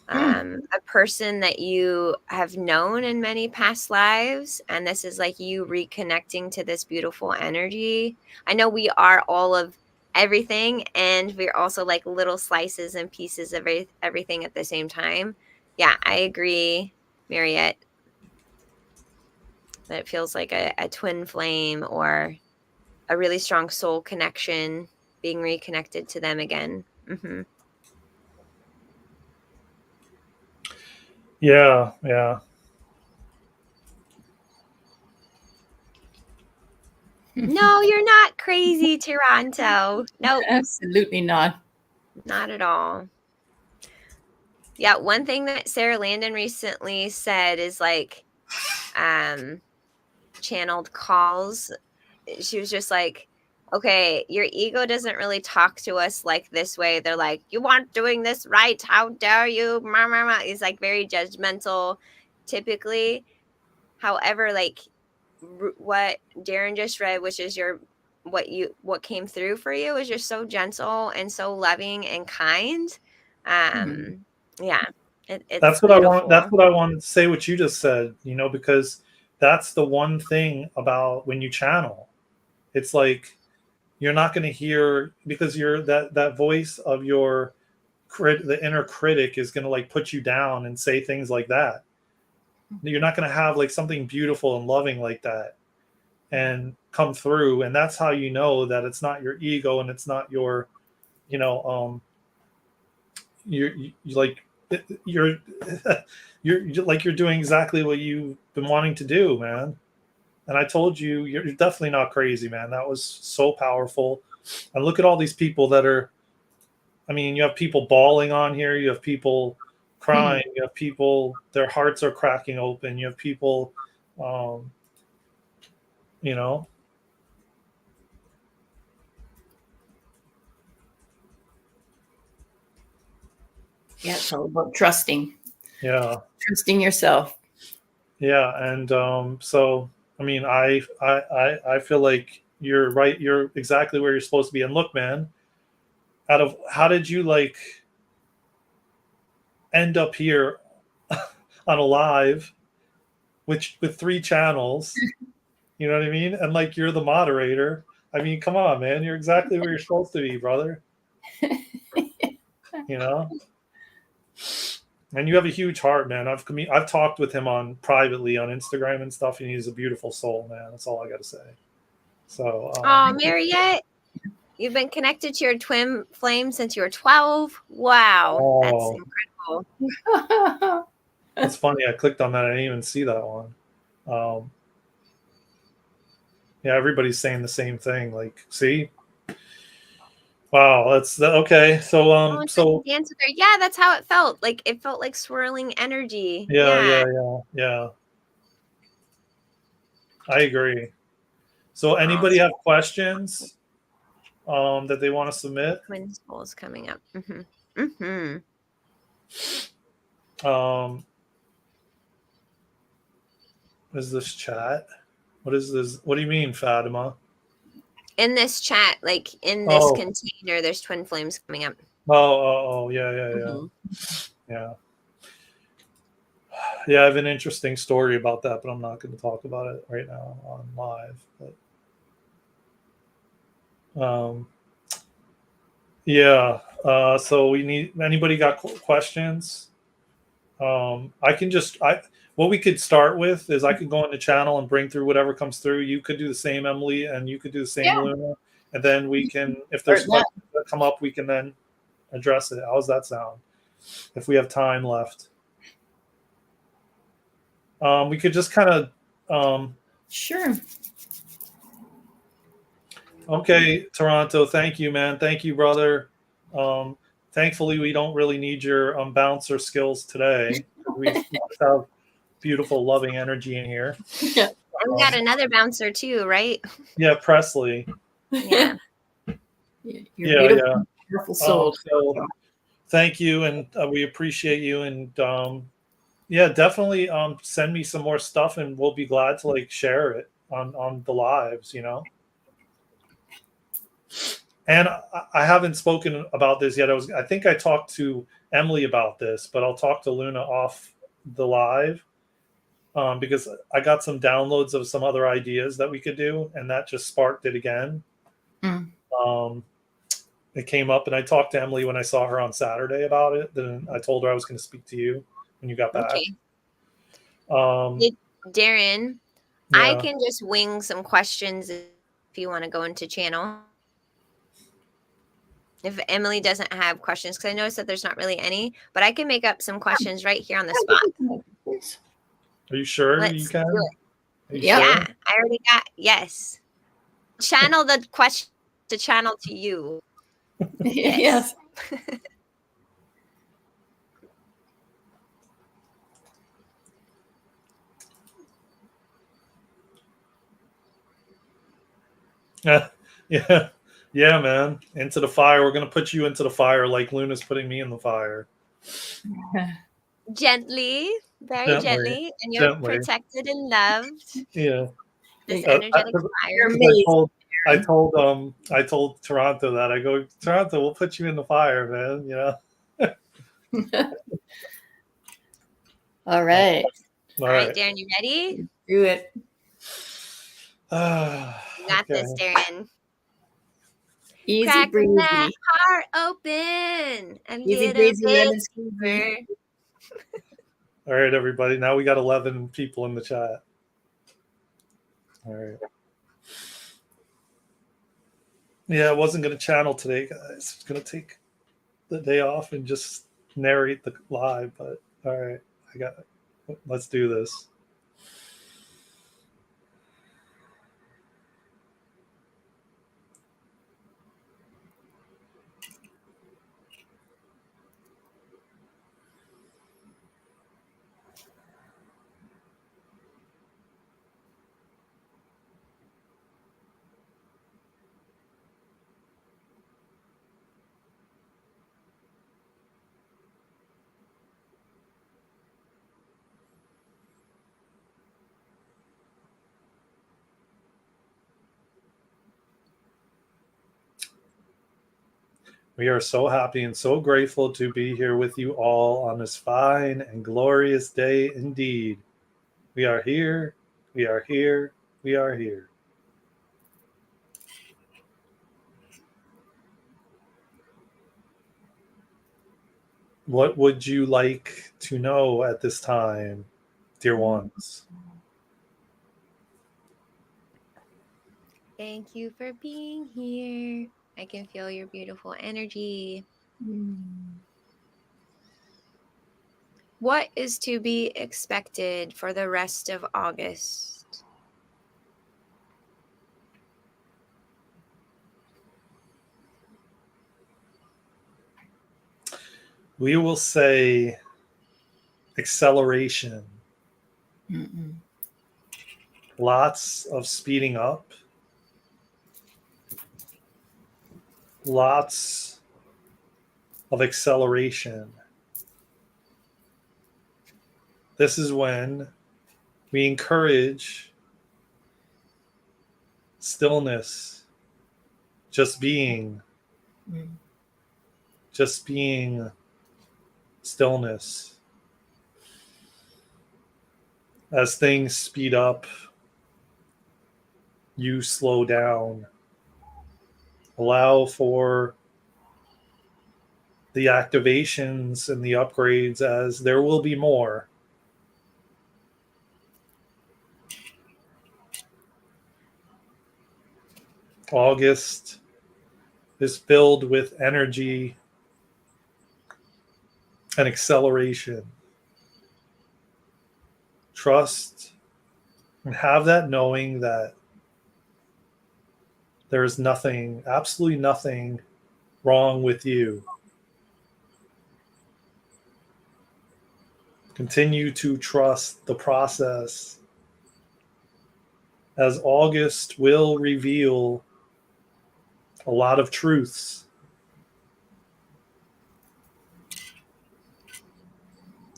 a person that you have known in many past lives, and this is like you reconnecting to this beautiful energy. I know we are all of everything, and we're also like little slices and pieces of everything at the same time. Yeah, I agree, Mariette, that it feels like a twin flame or a really strong soul connection, being reconnected to them again. Mm-hmm. Yeah. No, you're not crazy, Toronto. Nope. Absolutely not. Not at all. Yeah, one thing that Sarah Landon recently said is like channeled calls. She was just like, okay, your ego doesn't really talk to us like this way. They're like, you aren't doing this right. How dare you? It's like very judgmental typically. However, like what Daren just read, which is what came through for you, is just so gentle and so loving and kind. Yeah, it's That's what beautiful. I want. That's what I wanted to say. What you just said, you know, because that's the one thing about when you channel. It's like you're not going to hear, because you're that voice of your the inner critic is going to like put you down and say things like that. You're not going to have like something beautiful and loving like that and come through, and that's how you know that it's not your ego and it's not your, you know, you're like you're you're like you're doing exactly what you've been wanting to do, man. And I told you, you're definitely not crazy, man. That was so powerful. And look at all these people that are, I mean, you have people bawling on here, you have people crying, you have people, their hearts are cracking open, you have people, you know. Yeah, it's all about trusting. Yeah. Trusting yourself. Yeah. And so, I mean, I feel like you're right. You're exactly where you're supposed to be. And look, man, how did you like end up here on a live with 3 channels. You know what I mean? And like you're the moderator. I mean, come on, man. You're exactly where you're supposed to be, brother. You know? And you have a huge heart, man. I've talked with him on privately on Instagram and stuff, and he's a beautiful soul, man. That's all I got to say. So, Oh, Mariette, you've been connected to your twin flame since you were 12. Wow, that's incredible. That's funny. I clicked on that. I didn't even see that one. Yeah, everybody's saying the same thing. Like, see? Wow, that's okay. So, dance with her. Yeah, that's how it felt. Like it felt like swirling energy. Yeah. I agree. So, anybody have questions that they want to submit? Twin souls coming up. Is this chat? What is this? What do you mean, Fatima? In this chat, like in this container, there's twin flames coming up. Yeah. Yeah, I have an interesting story about that, but I'm not going to talk about it right now on live. But yeah, so we need. Anybody got questions? What we could start with is I could go on the channel and bring through whatever comes through. You could do the same, Emily, and you could do the same, Luna. And then we can, if there's questions that come up, we can then address it. How does that sound? If we have time left. We could just kind of sure. Okay, Toronto, thank you, man. Thank you, brother. Thankfully, we don't really need your bouncer skills today. We have beautiful, loving energy in here. Yeah. And we got another bouncer too, right? Yeah, Presley. Yeah. Beautiful soul. So thank you, and we appreciate you. And yeah, definitely send me some more stuff, and we'll be glad to like share it on the lives. You know. And I haven't spoken about this yet. I think I talked to Emily about this, but I'll talk to Luna off the live because I got some downloads of some other ideas that we could do, and that just sparked it again. It came up, and I talked to Emily when I saw her on Saturday about it. Then I told her I was going to speak to you when you got back. Okay. Daren, I can just wing some questions if you want to go into channel. If Emily doesn't have questions, because I noticed that there's not really any, but I can make up some questions right here on the spot. Are you sure you can? Yeah, I already got, yes. Channel the question to channel to you. Yes. Yeah, man. Into the fire. We're going to put you into the fire like Luna's putting me in the fire. Gently, very gently. And you're protected and loved. Yeah. This energetic fire. I told Toronto that. I go, Toronto, we'll put you in the fire, man. You know? All right. All right, Daren, you ready? Do it. You got this, Daren. Easy Crack breezy. that heart open. Easy breezy lemon squeezer. All right, everybody. Now we got 11 people in the chat. All right. Yeah, I wasn't going to channel today, guys. I was going to take the day off and just narrate the live, but all right, I got it. Let's do this. We are so happy and so grateful to be here with you all on this fine and glorious day indeed. We are here. We are here. We are here. What would you like to know at this time, dear ones? Thank you for being here. I can feel your beautiful energy. What is to be expected for the rest of August? We will say acceleration. Mm-mm. Lots of speeding up. Lots of acceleration. This is when we encourage stillness, just being, Mm. just being stillness. As things speed up, you slow down. Allow for the activations and the upgrades, as there will be more. August is filled with energy and acceleration. Trust and have that knowing that there's nothing, absolutely nothing wrong with you. Continue to trust the process, as August will reveal a lot of truths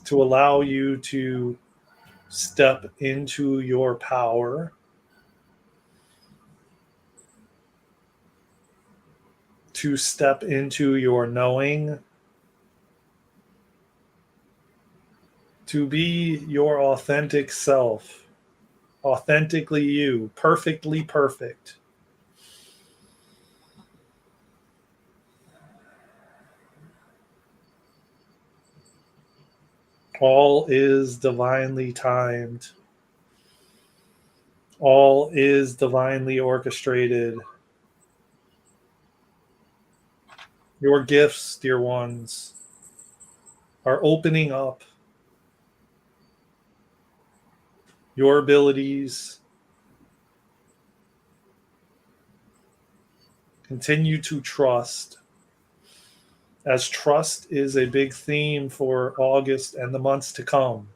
to allow you to step into your power, to step into your knowing, to be your authentic self, authentically you, perfectly perfect. All is divinely timed. All is divinely orchestrated. Your gifts, dear ones, are opening up. Your abilities continue to trust, as trust is a big theme for August and the months to come.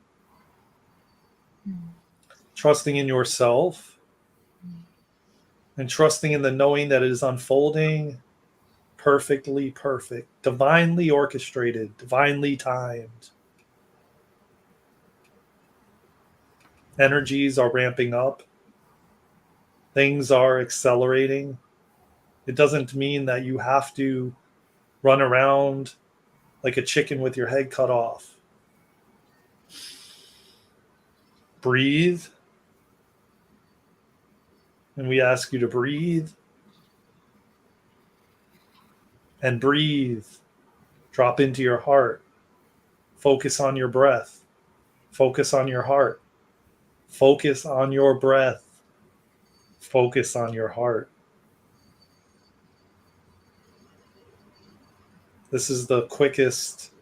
Trusting in yourself and trusting in the knowing that it is unfolding perfectly perfect, divinely orchestrated, divinely timed. Energies are ramping up, things are accelerating. It doesn't mean that you have to run around like a chicken with your head cut off. Breathe, and we ask you to breathe and breathe. Drop into your heart. Focus on your breath. Focus on your heart. Focus on your breath. Focus on your heart. This is the quickest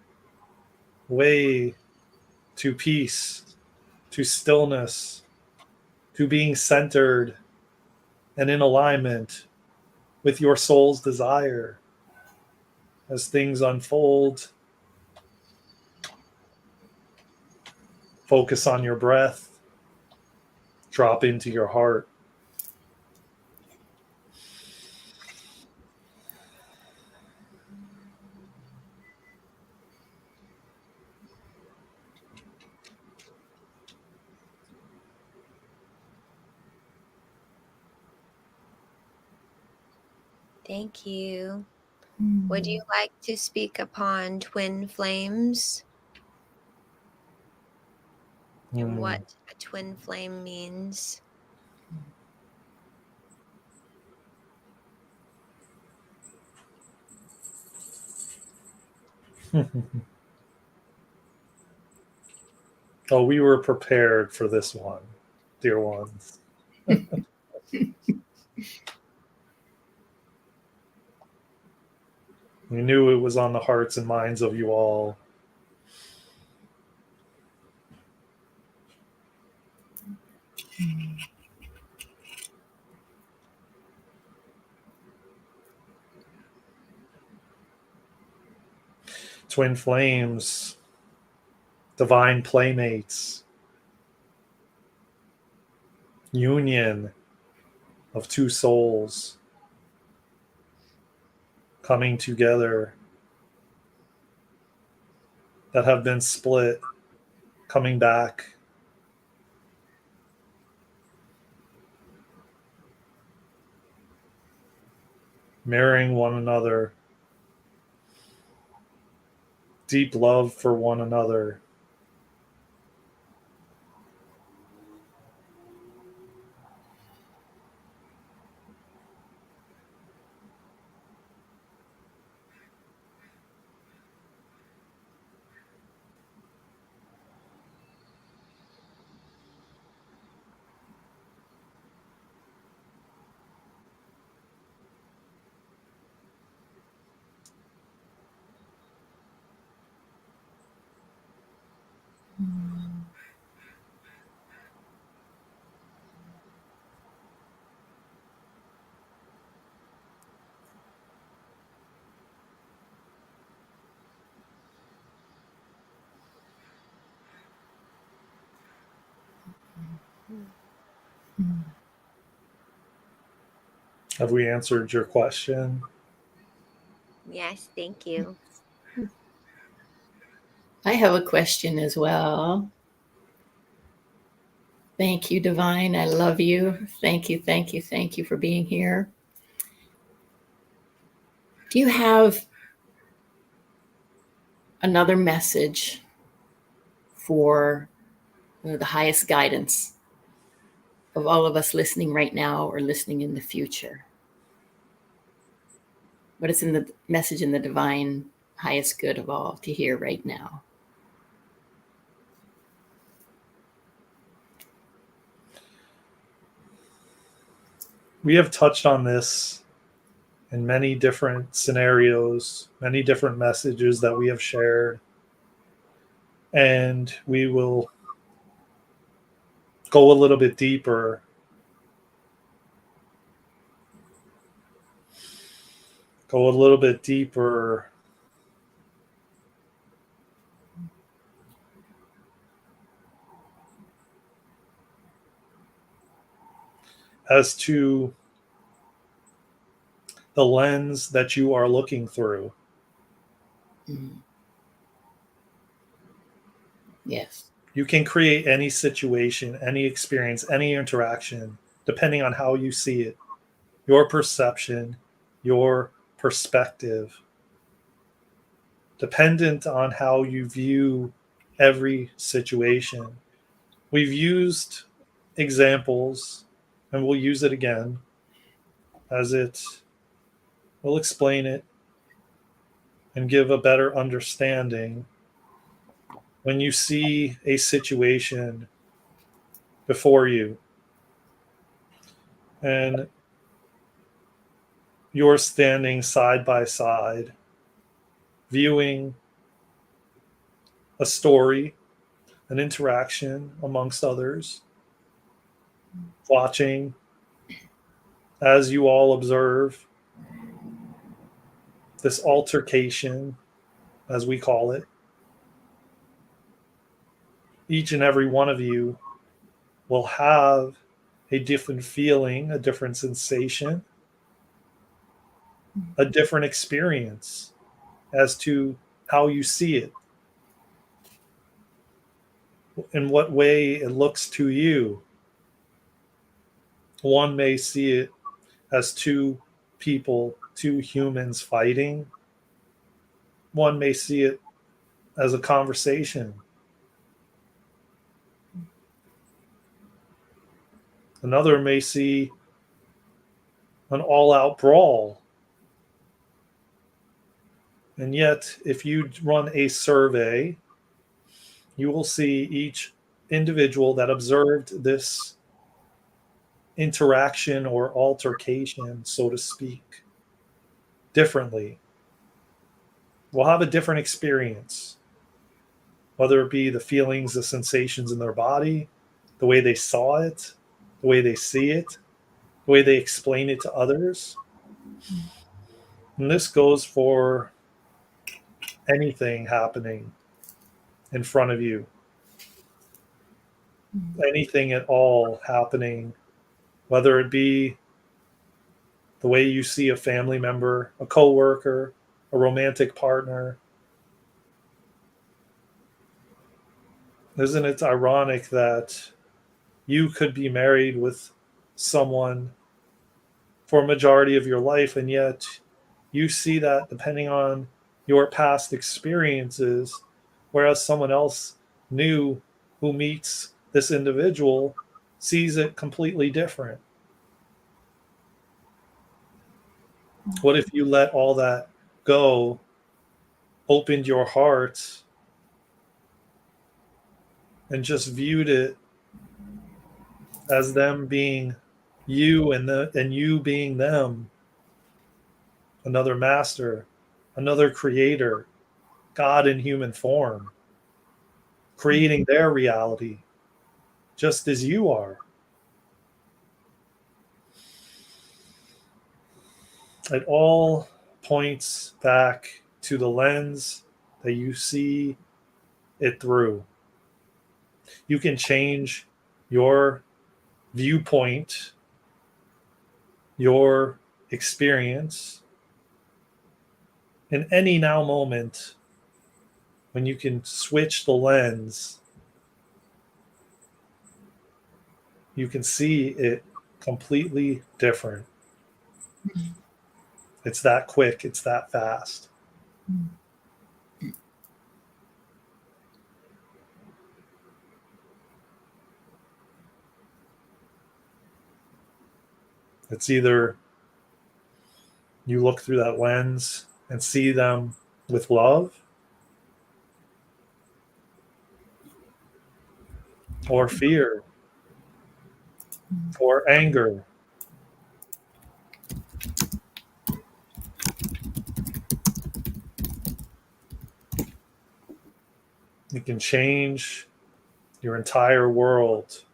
way to peace, to stillness, to being centered and in alignment with your soul's desire. As things unfold, focus on your breath, drop into your heart. Thank you. Would you like to speak upon twin flames? what a twin flame means. Oh, we were prepared for this one, dear ones. We knew it was on the hearts and minds of you all. Twin flames, divine playmates, union of two souls coming together that have been split, coming back. Mirroring one another, deep love for one another. Have we answered your question? Yes, thank you. I have a question as well. Thank you, Divine. I love you. Thank you, thank you, thank you for being here. Do you have another message for the highest guidance of all of us listening right now or listening in the future? What is in the message in the divine highest good of all to hear right now? We have touched on this in many different scenarios, many different messages that we have shared. And we will go a little bit deeper. Go a little bit deeper as to the lens that you are looking through. Mm. Yes. You can create any situation, any experience, any interaction, depending on how you see it, your perception, your perspective, dependent on how you view every situation. We've used examples, and we'll use it again as it will explain it and give a better understanding. When you see a situation before you and you're standing side by side, viewing a story, an interaction amongst others, watching as you all observe this altercation, as we call it. Each and every one of you will have a different feeling, a different sensation, a different experience as to how you see it, in what way it looks to you. One may see it as two people, two humans fighting. One may see it as a conversation. Another may see an all-out brawl. And yet, if you run a survey, you will see each individual that observed this interaction or altercation, so to speak, differently. Will have a different experience, whether it be the feelings, the sensations in their body, the way they saw it, the way they see it, the way they explain it to others. And this goes for anything happening in front of you, anything at all happening, whether it be the way you see a family member, a coworker, a romantic partner. Isn't it ironic that you could be married with someone for a majority of your life, and yet you see that depending on your past experiences, whereas someone else new who meets this individual sees it completely different? What if you let all that go, opened your heart, and just viewed it as them being you and you being them, another master, another creator, God in human form, creating their reality just as you are? It all points back to the lens that you see it through. You can change your viewpoint, your experience in any now moment when you can switch the lens. You can see it completely different. It's that quick, it's that fast. It's either you look through that lens and see them with love, or fear, or anger. It can change your entire world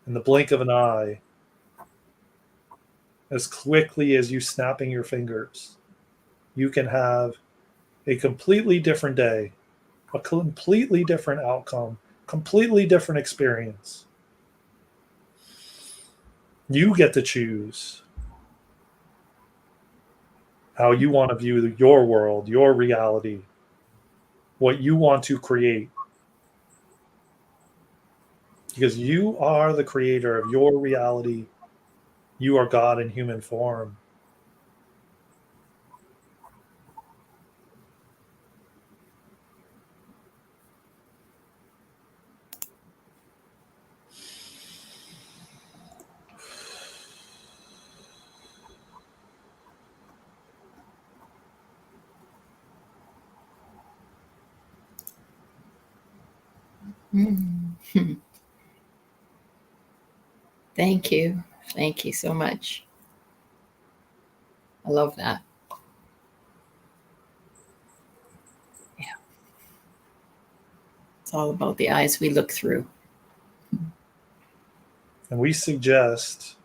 in the blink of an eye, as quickly as you snapping your fingers. You can have a completely different day, a completely different outcome, completely different experience. You get to choose how you want to view your world, your reality, what you want to create. Because you are the creator of your reality. You are God in human form. Thank you. Thank you so much. I love that. Yeah. It's all about the eyes we look through. And we suggest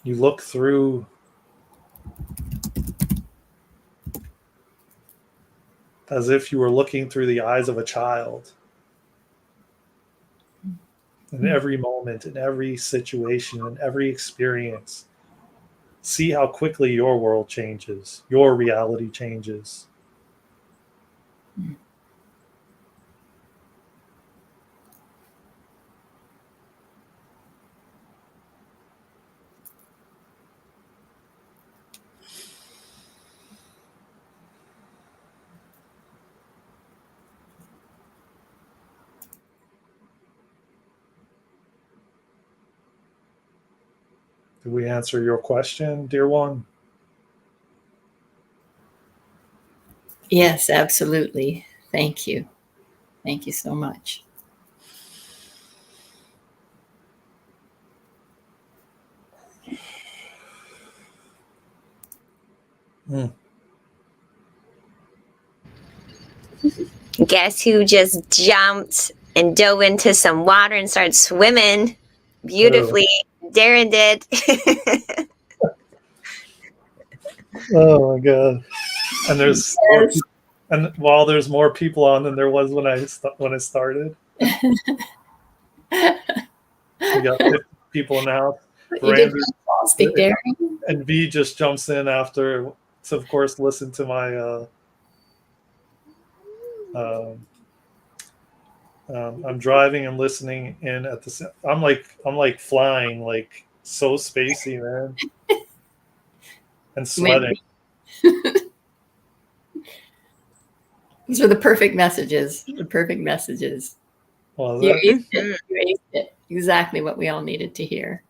you look through as if you were looking through the eyes of a child. In every moment, in every situation, in every experience, see how quickly your world changes, your reality changes. Did we answer your question, dear one? Yes, absolutely. Thank you. Thank you so much. Guess who just jumped and dove into some water and started swimming beautifully? Daren did. Oh my god! And there's more Yes. people, and while there's more people on than there was when I started. We got 50 people now. You did Randy fantastic, Daren. and V just jumps in after to, of course, listen to my I'm driving and listening in at the I'm like flying, like so spacey, man. And sweating. These are the perfect messages. The perfect messages. Was You it? aced it. You aced it. Exactly what we all needed to hear.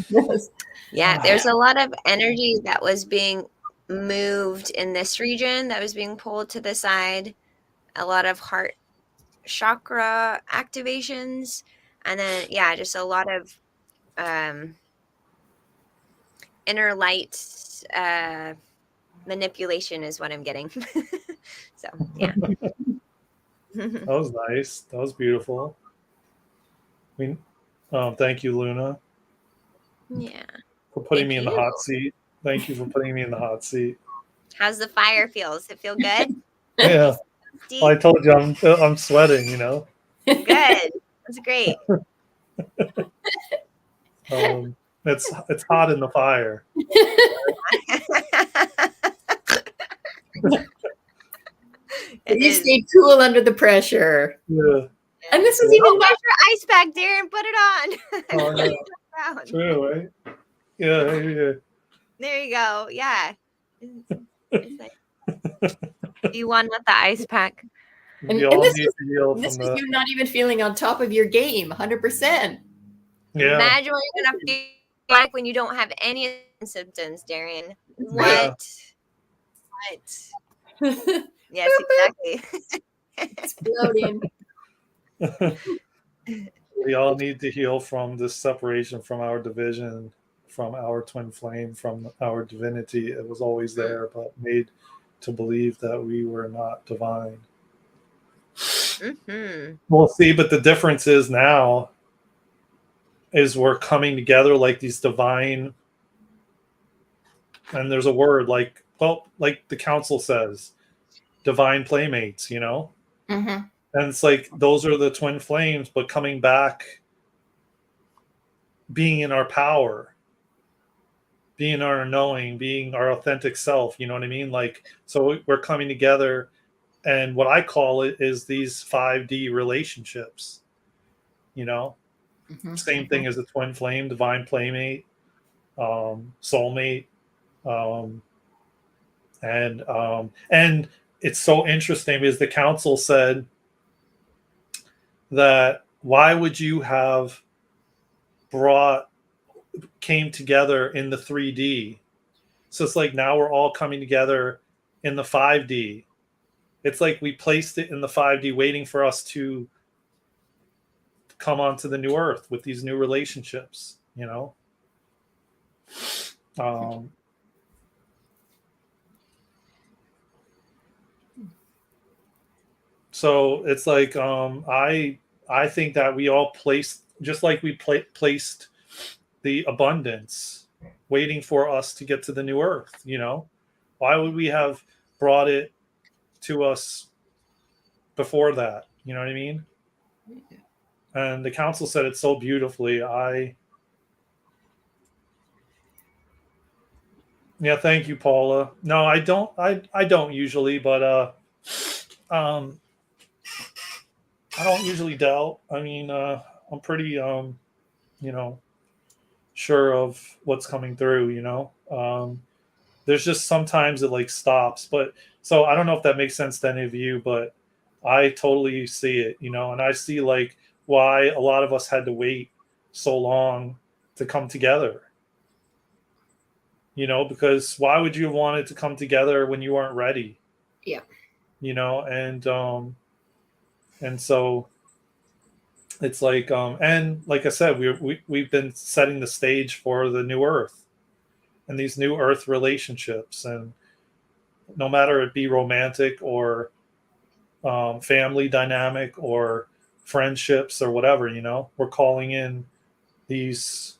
Yes. Yeah, there's a lot of energy that was being moved in this region that was being pulled to the side. A lot of heart chakra activations, and then yeah, just a lot of inner light manipulation is what I'm getting. So yeah. That was nice. That was beautiful. I mean, thank you, Luna, Yeah. for putting Thank me in the you. hot seat. Thank you for putting me in the hot seat. How's the fire feel? Does it feel good? Yeah. Deep? Well, I told you I'm sweating, you know. Good. That's great. It's hot in the fire. You stayed cool under the pressure. Yeah. And this was even there's your ice pack, Daren. Put it on. Oh, yeah. True, right? Yeah, yeah. There you go. Yeah. You won with the ice pack. And this is you not even feeling on top of your game, 100%. Yeah. Imagine what you're gonna feel like when you don't have any symptoms, Daren. What? Yeah. What? Yes, exactly. Exploding. We all need to heal from this separation from our division, from our twin flame, from our divinity. It was always there, but made to believe that we were not divine. Mm-hmm. We'll see, but the difference is now is we're coming together like these divine, and there's a word like, well, like the council says, divine playmates, you know? Mm-hmm. And it's like those are the twin flames, but coming back, being in our power, being our knowing, being our authentic self, you know what I mean? Like, so we're coming together, and what I call it is these 5D relationships, you know? Mm-hmm. Same thing as a twin flame, divine playmate, soulmate, and it's so interesting because the council said that why would you have came together in the 3D? So it's like now we're all coming together in the 5D. It's like we placed it in the 5D waiting for us to come onto the new earth with these new relationships, you know? So it's like I think that we all placed, just like we placed the abundance waiting for us to get to the new earth, you know? Why would we have brought it to us before that? You know what I mean? And the council said it so beautifully. Yeah, thank you, Paula. No, I don't usually, but I don't usually doubt. I mean, I'm pretty you know, sure of what's coming through, you know. There's just sometimes it like stops, but so I don't know if that makes sense to any of you, but I totally see it, you know, and I see like why a lot of us had to wait so long to come together. You know, because why would you want it to come together when you weren't ready? Yeah. You know, and so it's like, and like I said, we've been setting the stage for the new Earth and these new Earth relationships, and no matter it be romantic or family dynamic or friendships or whatever, you know, we're calling in these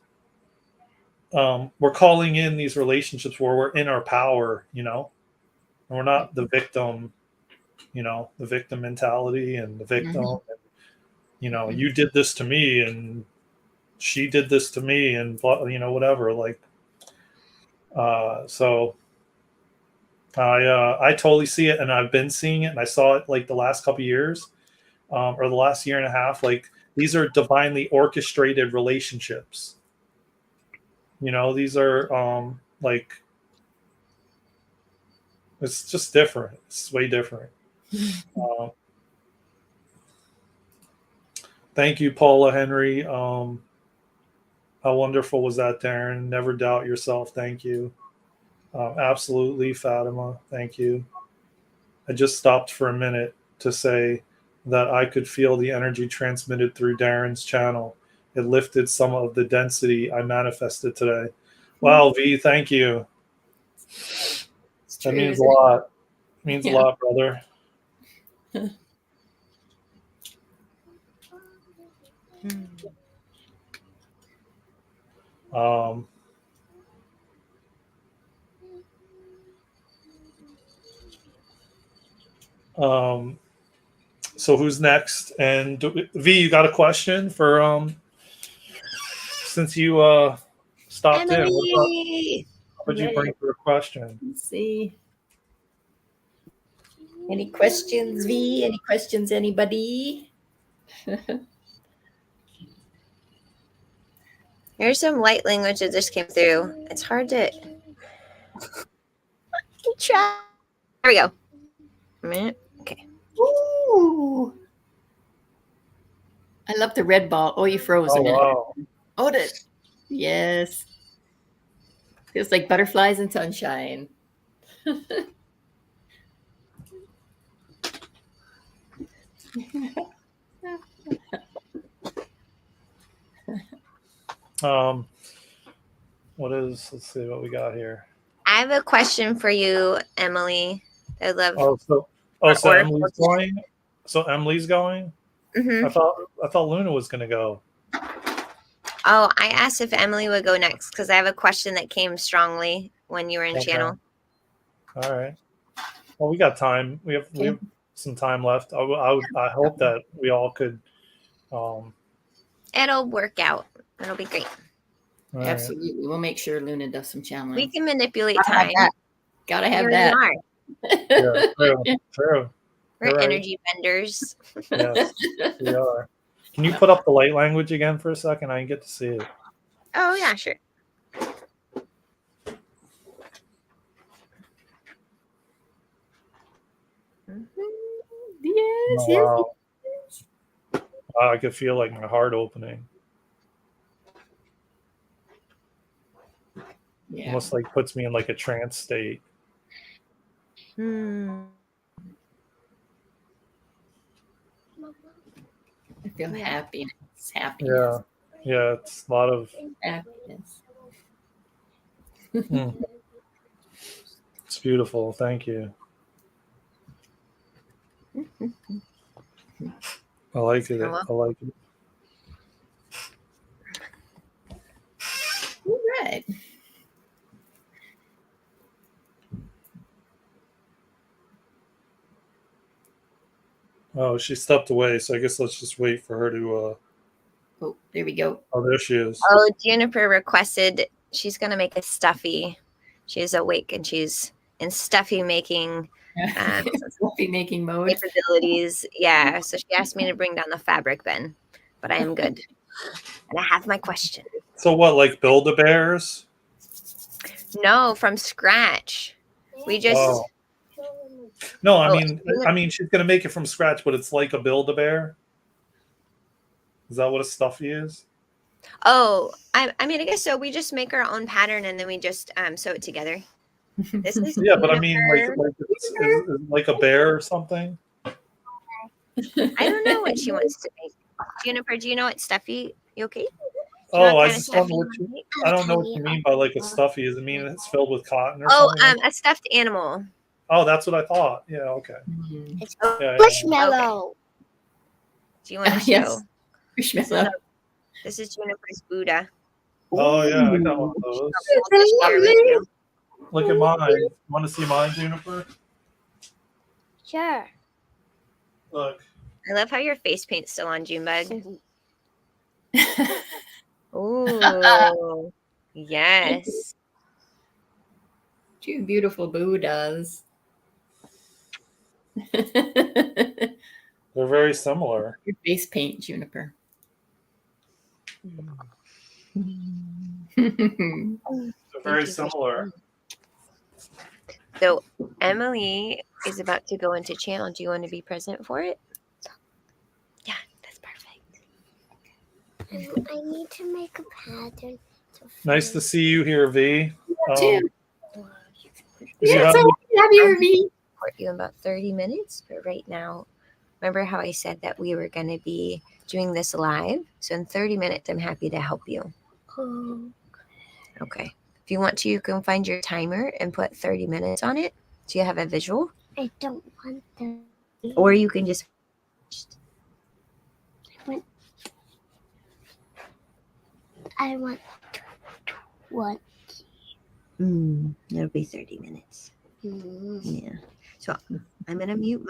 relationships where we're in our power, you know, and we're not the victim, you know, the victim mentality and the victim. Mhm. And, you know, you did this to me and she did this to me and, you know, whatever. Like, so I totally see it, and I've been seeing it, and I saw it like the last couple of years, or the last year and a half. Like, these are divinely orchestrated relationships. You know, these are like, it's just different. It's way different. Thank you, Paula Henry. How wonderful was that, Darren? Never doubt yourself. Thank you. Absolutely, Fatima. Thank you. I just stopped for a minute to say that I could feel the energy transmitted through Darren's channel. It lifted some of the density I manifested today. Wow, V, thank you. That means a lot. It means a lot, brother. Um, so who's next? And V, you got a question for since you stopped in? Emily, What did you bring for a question? let's see. Any questions, V? Any questions, anybody? Here's some light language that just came through. It's hard to try. There we go. A minute. Okay. Ooh. I love the red ball. Oh, you froze a minute. Wow. Oh, yes. Feels like butterflies and sunshine. Let's see what we got here. I have a question for you, Emily. I love. So Emily's going. So Emily's going. Mm-hmm. I thought Luna was going to go. Oh, I asked if Emily would go next because I have a question that came strongly when you were in channel. All right. Well, we got time. We have some time left. I hope that we all could. It'll work out. It'll be great. Absolutely. Right. We'll make sure Luna does some channeling. We can manipulate time. Gotta have that. Yeah, true. We're energy benders. Yes, we are. Can you put up the light language again for a second? I didn't get to see it. Oh, yeah, sure. Yes, wow. I could feel like my heart opening. Yeah. Almost like puts me in like a trance state. I feel happiness. Yeah, it's a lot of happiness. It's beautiful. Thank you. I like it. I like it. All right. Oh, she stepped away, so I guess let's just wait for her to. Oh, there we go. Oh, there she is. Oh, Juniper requested she's going to make a stuffy. She's awake and she's in stuffy making. Stuffy making mode. Capabilities. Yeah. So she asked me to bring down the fabric bin, but I am good. And I have my question. So what, like Build-A-Bears? No, from scratch. We just. Oh. No, I mean, she's gonna make it from scratch, but it's like a Build-A-Bear. Is that what a stuffy is? Oh, I mean, I guess so. We just make our own pattern and then we just sew it together. This is Yeah, but I mean, Juniper. is a bear or something? I don't know what she wants to make. Juniper, do you know what stuffy? You okay? Oh, I Kind of just don't stuffy know you what wanna you. make? I don't know what you mean by like a stuffy. Does it mean it's filled with cotton or Oh, something? a stuffed animal. Oh, that's what I thought. Yeah. Okay. It's Yeah. marshmallow. Do you want to show? Yes. Marshmallow. This is Juniper's Buddha. Oh yeah, I got one of those. I'll just share with you. Look at mine. Want to see mine, Juniper? Sure. Look. I love how your face paint's still on, Junebug. Ooh, yes. Two beautiful Buddhas. They're very similar. Your face paint, Juniper. They're very similar. So Emily is about to go into channel. Do you want to be present for it? Yeah, that's perfect. I need to make a pattern. Nice to see you here, V. Too. You Yeah, have so have you, V? Report you in about 30 minutes, but right now, remember how I said that we were going to be doing this live? So in 30 minutes, I'm happy to help you. Okay. If you want to, you can find your timer and put 30 minutes on it. So you have a visual. I don't want them. Or you can just. I want what? It'll be 30 minutes. Yeah. So I'm going to mute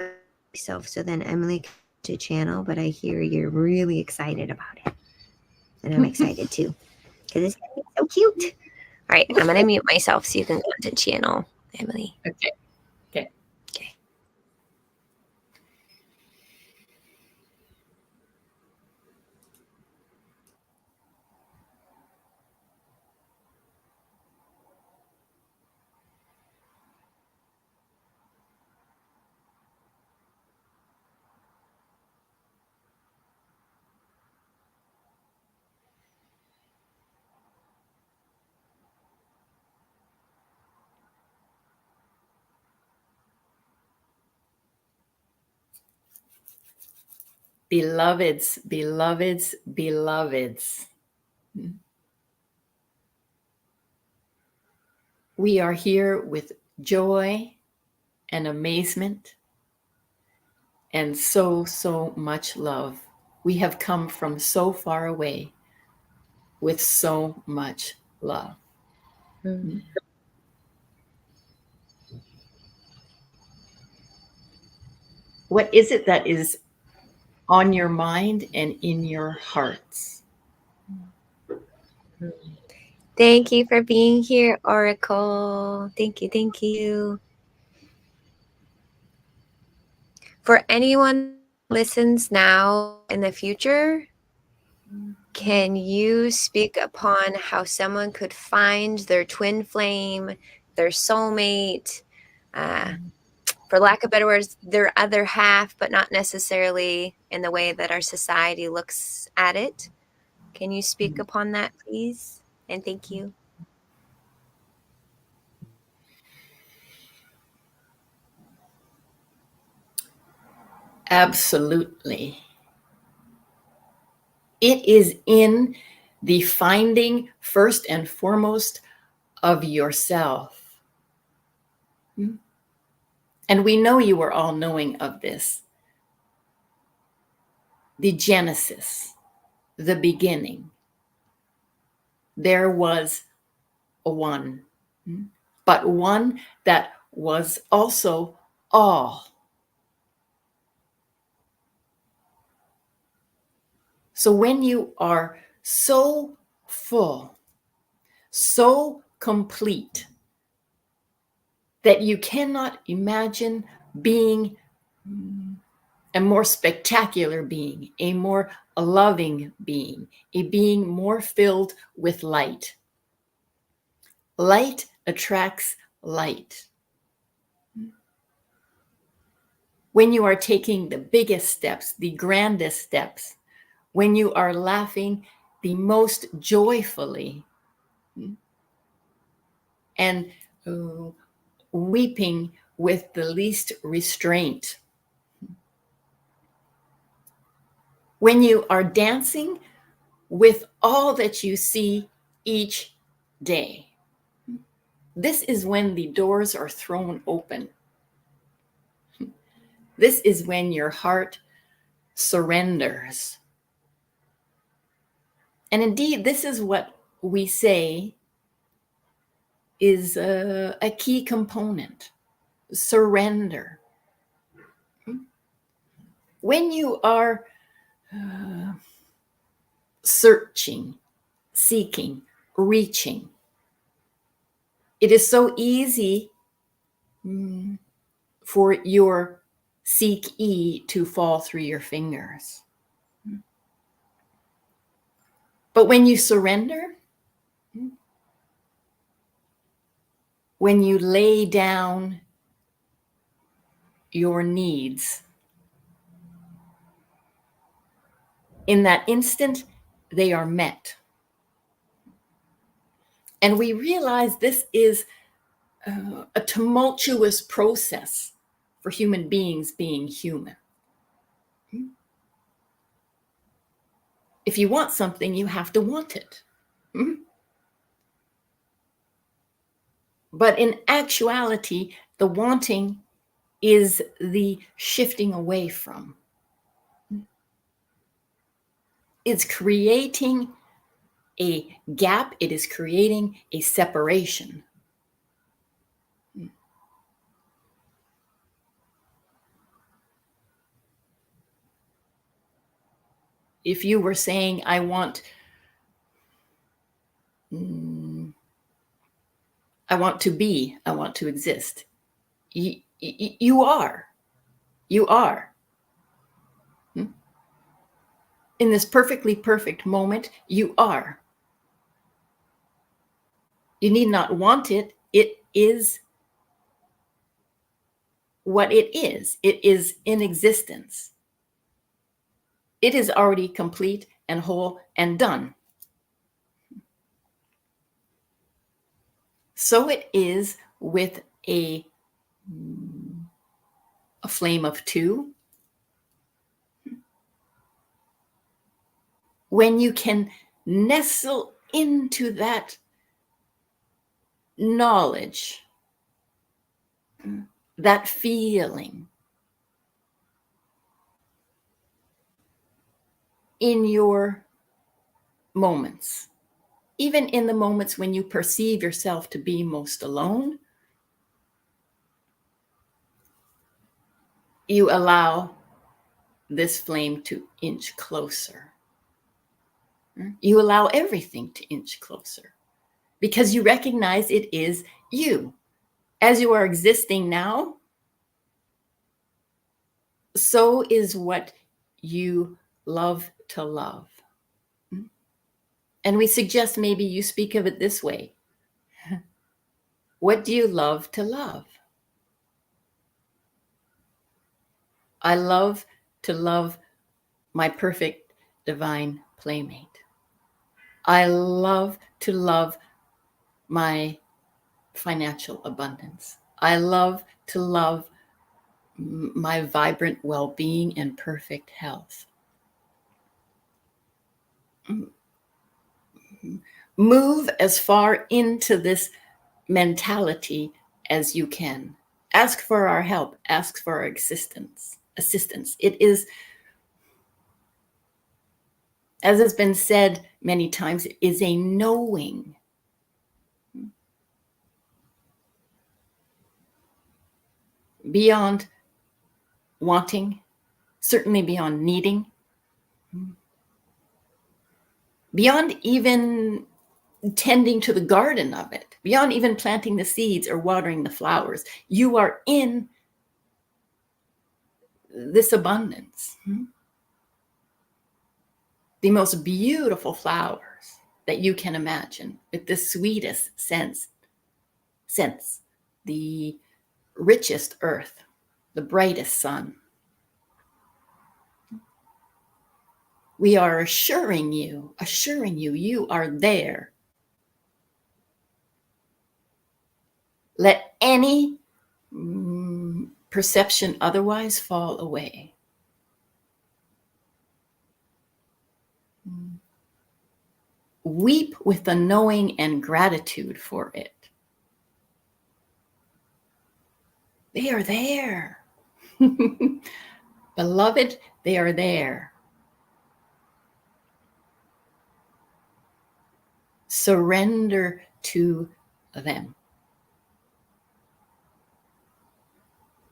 myself so then Emily can to channel, but I hear you're really excited about it. And I'm excited too because it's so cute. All right. I'm going to mute myself so you can go to channel, Emily. Okay. Beloveds, beloveds, beloveds. We are here with joy and amazement and so, so much love. We have come from so far away with so much love. What is it that is on your mind and in your hearts? Thank you for being here, Oracle. Thank you. Thank you. For anyone who listens now in the future, can you speak upon how someone could find their twin flame, their soulmate, for lack of better words, their other half, but not necessarily in the way that our society looks at it? Can you speak upon that, please? And thank you. Absolutely. It is in the finding first and foremost of yourself. And we know you are all knowing of this. The Genesis, the beginning. There was one, but one that was also all. So when you are so full, so complete, that you cannot imagine being a more spectacular being, a more loving being, a being more filled with light. Light attracts light. When you are taking the biggest steps, the grandest steps, when you are laughing the most joyfully, and weeping with the least restraint. When you are dancing with all that you see each day, this is when the doors are thrown open. This is when your heart surrenders. And indeed, this is what we say is a key component: surrender. When you are searching, seeking, reaching, it is so easy for your seek-e to fall through your fingers. But when you surrender, when you lay down your needs, in that instant, they are met. And we realize this is a tumultuous process for human beings being human. If you want something, you have to want it. But in actuality, the wanting is the shifting away from. It's creating a gap. It is creating a separation. If you were saying, I want to be, I want to exist, you are. You are. In this perfectly perfect moment, you are. You need not want it. It is what it is. It is in existence. It is already complete and whole and done. So it is with a flame of two. When you can nestle into that knowledge, that feeling in your moments, even in the moments when you perceive yourself to be most alone, you allow this flame to inch closer. You allow everything to inch closer because you recognize it is you. As you are existing now, so is what you love to love. And we suggest maybe you speak of it this way. What do you love to love? I love to love my perfect divine playmate. I love to love my financial abundance. I love to love my vibrant well-being and perfect health. Move as far into this mentality as you can. Ask for our help. Ask for our assistance. It is, as has been said many times, it is a knowing. Beyond wanting, certainly beyond needing, beyond even tending to the garden of it, beyond even planting the seeds or watering the flowers. You are in this abundance. The most beautiful flowers that you can imagine, with the sweetest sense, the richest earth, the brightest sun. We are assuring you you are there. Let any perception otherwise fall away. Weep with the knowing and gratitude for it. They are there. Beloved, they are there. Surrender to them.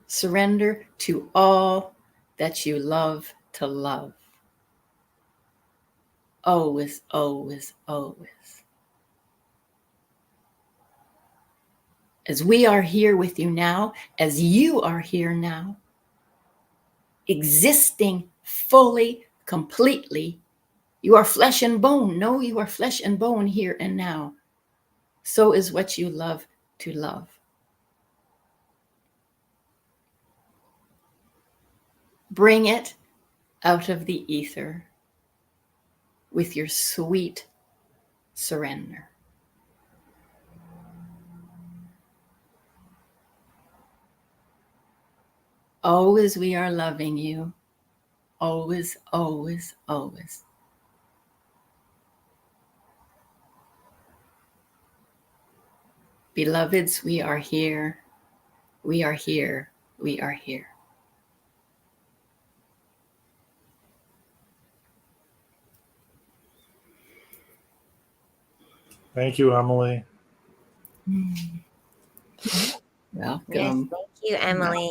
Surrender to all that you love to love. Always, always, always. As we are here with you now, as you are here now, existing fully, completely, you are flesh and bone. No, you are flesh and bone here and now. So is what you love to love. Bring it out of the ether with your sweet surrender. Always we are loving you. Always, always, always. Beloveds, we are here. We are here. We are here. Thank you, Emily. Welcome. Yes, thank you, Emily.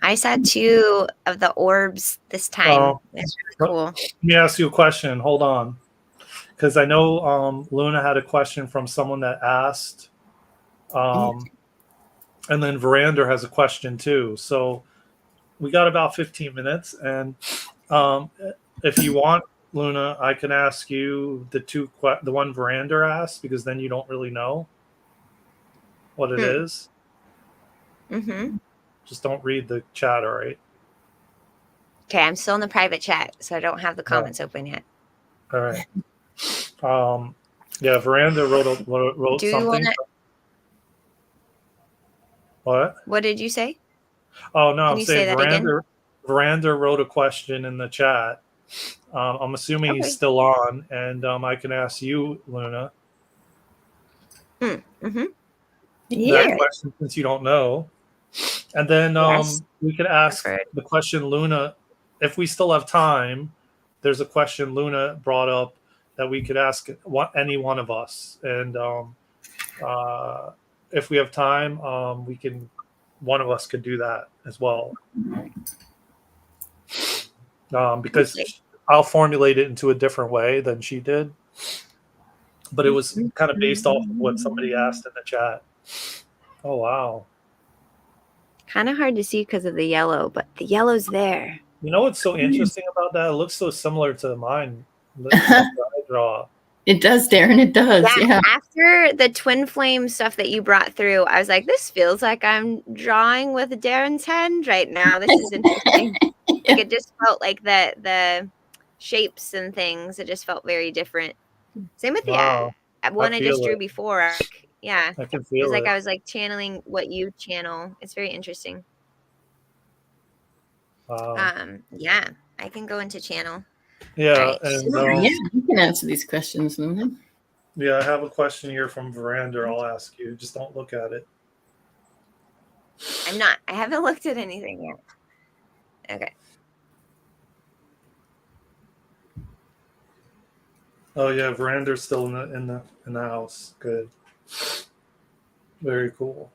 I saw 2 of the orbs this time. Oh. It's really cool. Let me ask you a question. Hold on. Because I know Luna had a question from someone that asked. And then Verander has a question too. So we got about 15 minutes. And if you want, Luna, I can ask you the one Verander asked, because then you don't really know what it is. Mm-hmm. Just don't read the chat, all right? Okay, I'm still in the private chat, so I don't have the comments open yet. All right. Yeah, Verander wrote something. What? What did you say? Oh, no, Can I'm you saying say that again? Verander wrote a question in the chat. I'm assuming he's still on, and I can ask you, Luna, Mm-hmm. that question since you don't know. And then we could ask the question, Luna, if we still have time. There's a question Luna brought up that we could ask any one of us. And if we have time, one of us could do that as well. Because I'll formulate it into a different way than she did. But it was kind of based off of what somebody asked in the chat. Oh, wow. Kind of hard to see because of the yellow, but the yellow's there. You know what's so interesting about that? It looks so similar to mine that I draw. It does, Daren. It does. Yeah. After the twin flame stuff that you brought through, I was like, this feels like I'm drawing with Daren's hand right now. This is interesting. Like it just felt like the shapes and things. It just felt very different. Same with the one I just drew before. I can feel it. Was like I was like channeling what you channel. It's very interesting. Yeah, I can go into channel. Yeah, and you can answer these questions, Luna. Yeah, I have a question here from Verander. I'll ask you. Just don't look at it. I'm not. I haven't looked at anything yet. Okay. Oh yeah, Verander's still in the house. Good. Very cool.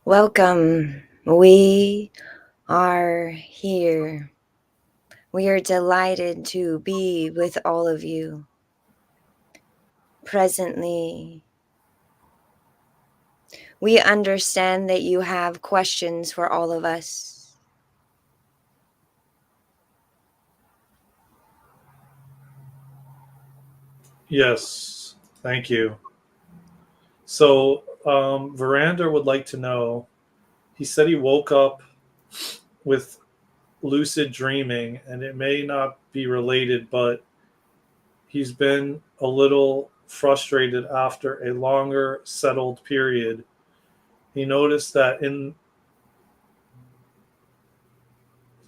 Welcome. We are here. We are delighted to be with all of you. Presently, we understand that you have questions for all of us. Yes, thank you. So, Veranda would like to know. He said he woke up with lucid dreaming, and it may not be related, but he's been a little frustrated after a longer settled period. He noticed that in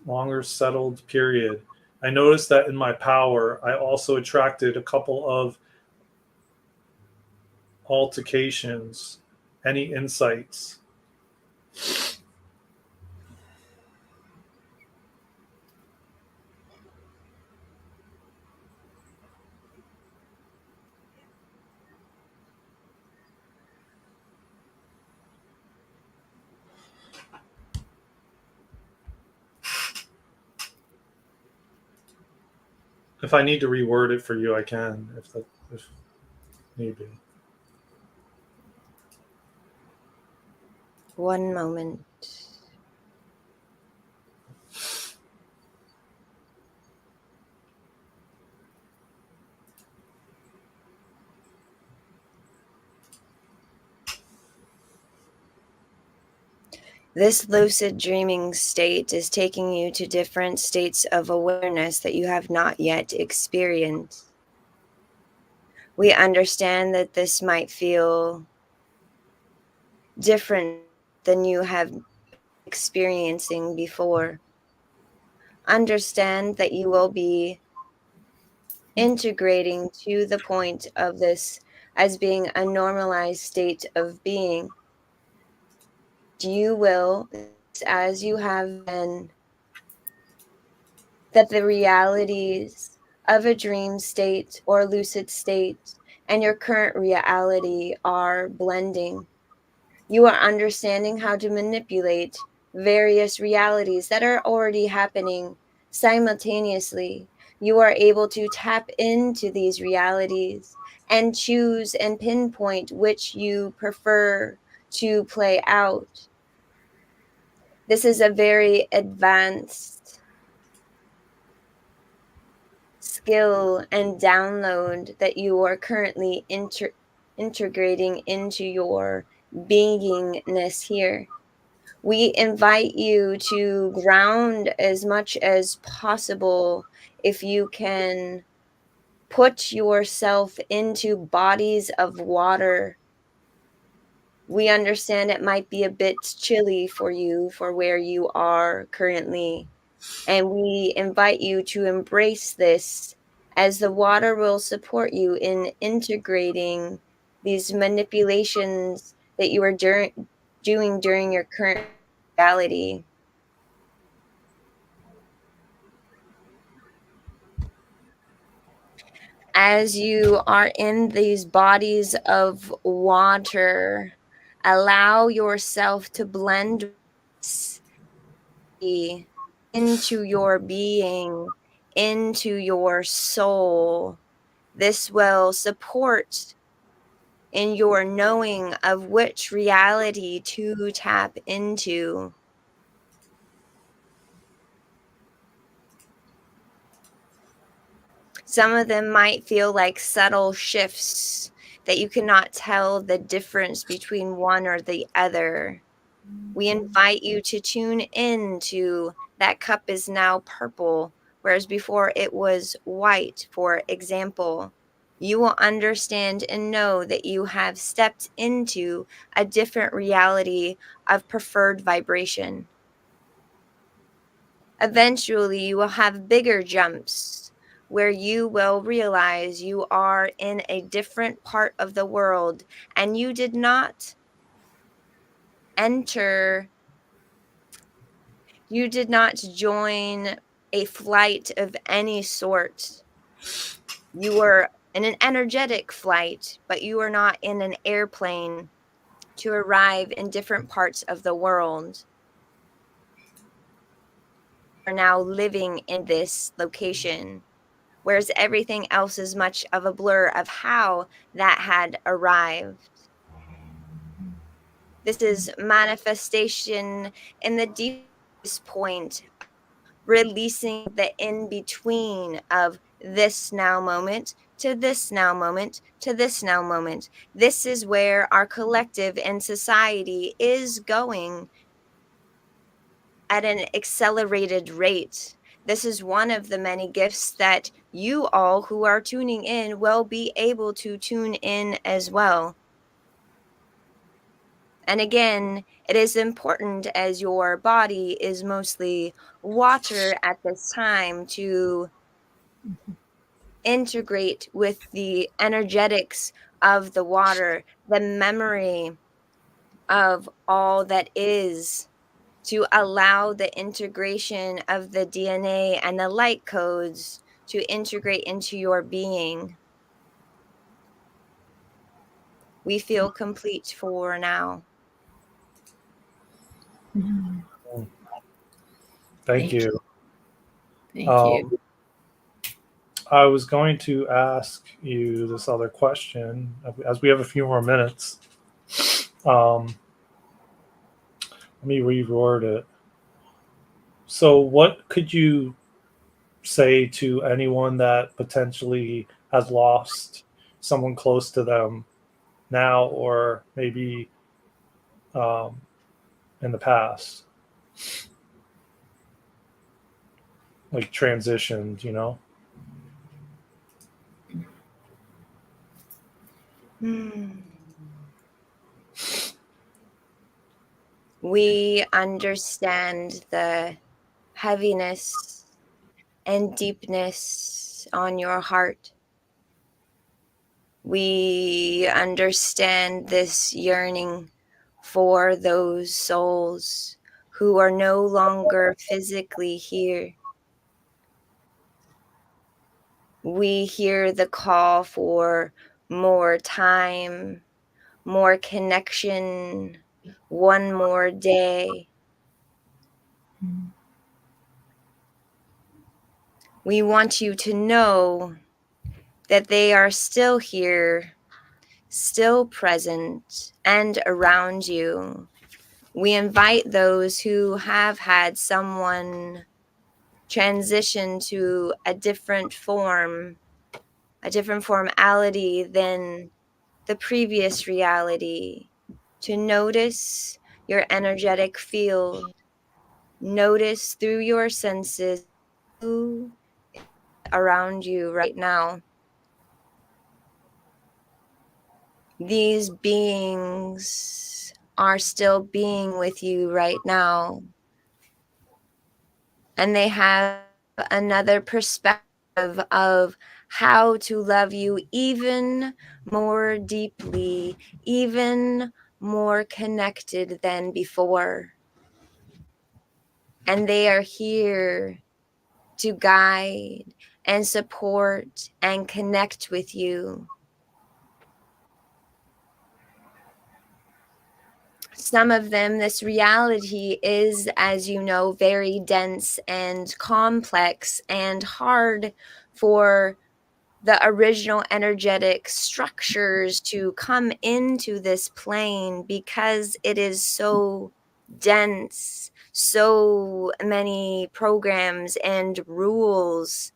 longer settled period, I noticed that in my power, I also attracted a couple of altercations. Any insights? If I need to reword it for you, I can, if need be. One moment. This lucid dreaming state is taking you to different states of awareness that you have not yet experienced. We understand that this might feel different than you have experiencing before. Understand that you will be integrating to the point of this as being a normalized state of being. You will, as you have been, that the realities of a dream state or lucid state and your current reality are blending. You are understanding how to manipulate various realities that are already happening simultaneously. You are able to tap into these realities and choose and pinpoint which you prefer to play out. This is a very advanced skill and download that you are currently integrating into your beingness here. We invite you to ground as much as possible if you can put yourself into bodies of water. We understand it might be a bit chilly for you for where you are currently, and we invite you to embrace this as the water will support you in integrating these manipulations that you are doing during your current reality. As you are in these bodies of water, allow yourself to blend into your being, into your soul. This will support in your knowing of which reality to tap into. Some of them might feel like subtle shifts that you cannot tell the difference between one or the other. We invite you to tune in to that cup is now purple, whereas before it was white, for example. You will understand and know that you have stepped into a different reality of preferred vibration. Eventually, you will have bigger jumps where you will realize you are in a different part of the world and you did not enter, you did not join a flight of any sort. You were in an energetic flight, but you were not in an airplane to arrive in different parts of the world. are now living in this location, whereas everything else is much of a blur of how that had arrived. This is manifestation in the deepest point, releasing the in between of this now moment to this now moment to this now moment. This is where our collective and society is going at an accelerated rate. This is one of the many gifts that you all who are tuning in will be able to tune in as well. And again, it is important, as your body is mostly water at this time, to integrate with the energetics of the water, the memory of all that is, to allow the integration of the DNA and the light codes to integrate into your being. We feel complete for now. Thank you. Thank you. I was going to ask you this other question as we have a few more minutes. Let me reword it. So, what could you say to anyone that potentially has lost someone close to them now, or maybe um, in the past, like transitioned, you know? We understand the heaviness and deepness on your heart. We understand this yearning for those souls who are no longer physically here. We hear the call for more time, more connection, one more day. We want you to know that they are still here, still present, and around you. We invite those who have had someone transition to a different formality than the previous reality, to notice your energetic field, notice through your senses who is around you right now. These beings are still being with you right now, and they have another perspective of how to love you even more deeply, even more connected than before. And they are here to guide and support and connect with you. Some of them, this reality is, as you know, very dense and complex and hard for the original energetic structures to come into this plane because it is so dense, so many programs and rules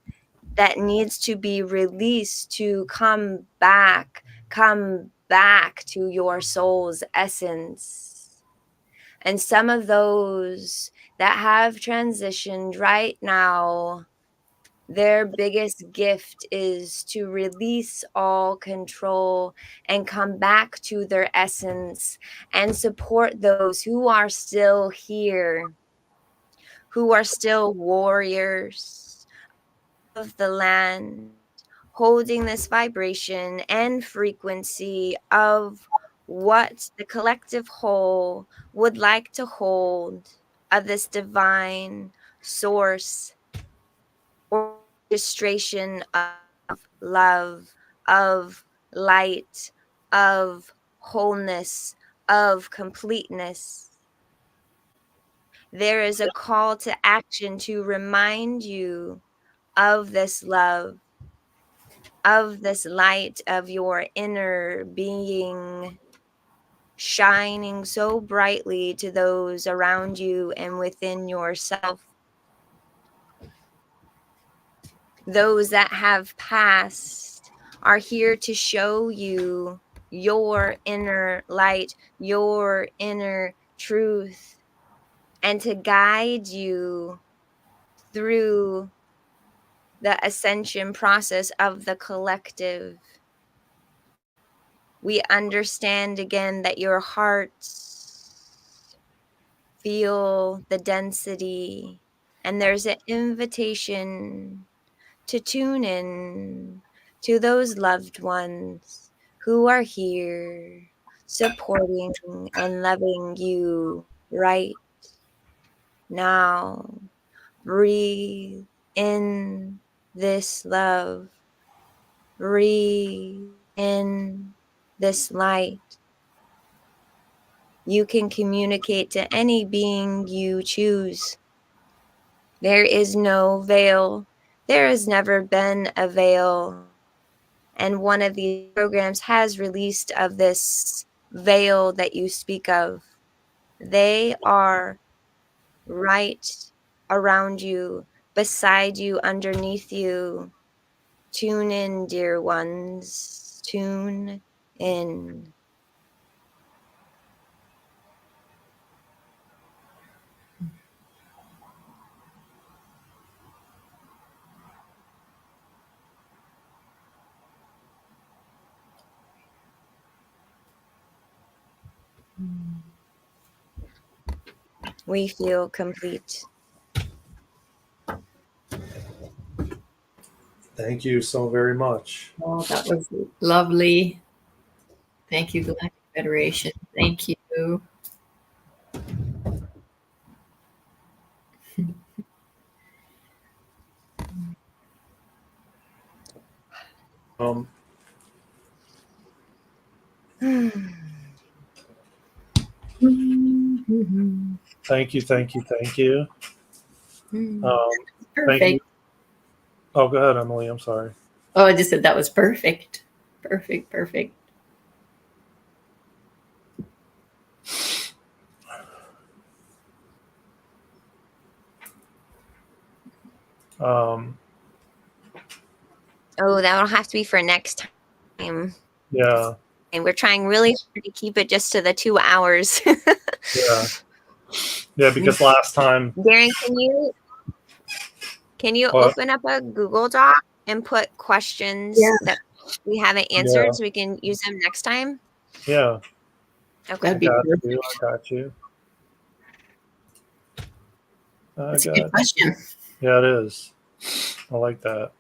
that needs to be released to come back to your soul's essence. And some of those that have transitioned right now, their biggest gift is to release all control and come back to their essence and support those who are still here, who are still warriors of the land, holding this vibration and frequency of what the collective whole would like to hold of this divine source, orchestration of love, of light, of wholeness, of completeness. there is a call to action to remind you of this love, of this light of your inner being shining so brightly to those around you and within yourself. Those that have passed are here to show you your inner light, your inner truth, and to guide you through the ascension process of the collective. We understand again that your hearts feel the density, and there's an invitation to tune in to those loved ones who are here supporting and loving you right now. Breathe in this love. Breathe in this light. You can communicate to any being you choose. There is no veil. There has never been a veil. And one of these programs has released of this veil that you speak of. They are right around you, beside you, underneath you. Tune in, dear ones. Tune in. We feel complete. Thank you so very much. Oh, that was lovely. Thank you, Galactic Federation. Thank you. Um, thank you. Thank you. Perfect. Thank you. Oh, go ahead, Emily. I'm sorry. Oh, I just said that was perfect. Perfect. Oh, that'll have to be for next time. Yeah. And we're trying really hard to keep it just to the 2 hours. Yeah, because last time. Daren, can you What? open up a Google Doc and put questions that we haven't answered so we can use them next time? Yeah. Okay. That'd be perfect. I got you. That's a good question. Yeah, it is. I like that.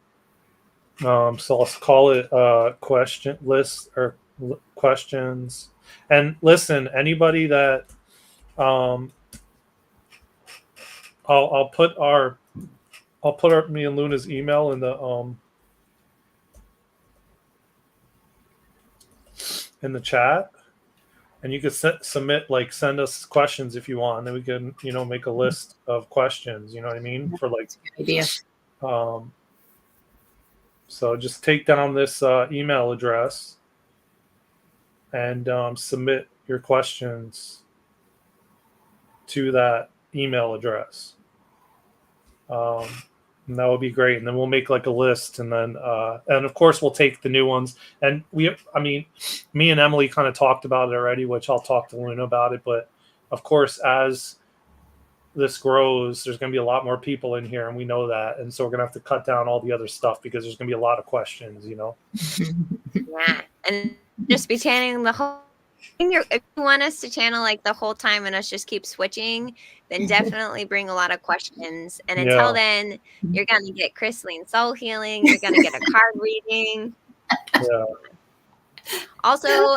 So I'll call it question list or questions. And listen, anybody that I'll put me and Luna's email in the chat, and you could send us questions if you want, and then we can make a list of questions. You know what I mean? For like, good idea. So just take down this email address and submit your questions to that email address. And that would be great. And then we'll make like a list, and then and of course we'll take the new ones. And me and Emily kind of talked about it already, which I'll talk to Luna about it. But of course, as this grows, there's going to be a lot more people in here, and we know that. And so we're going to have to cut down all the other stuff because there's going to be a lot of questions, Yeah, and just be channeling the whole. If you want us to channel like the whole time and us just keep switching, then definitely bring a lot of questions. And until then, you're gonna get crystalline soul healing. You're gonna get a card reading. Yeah. Also,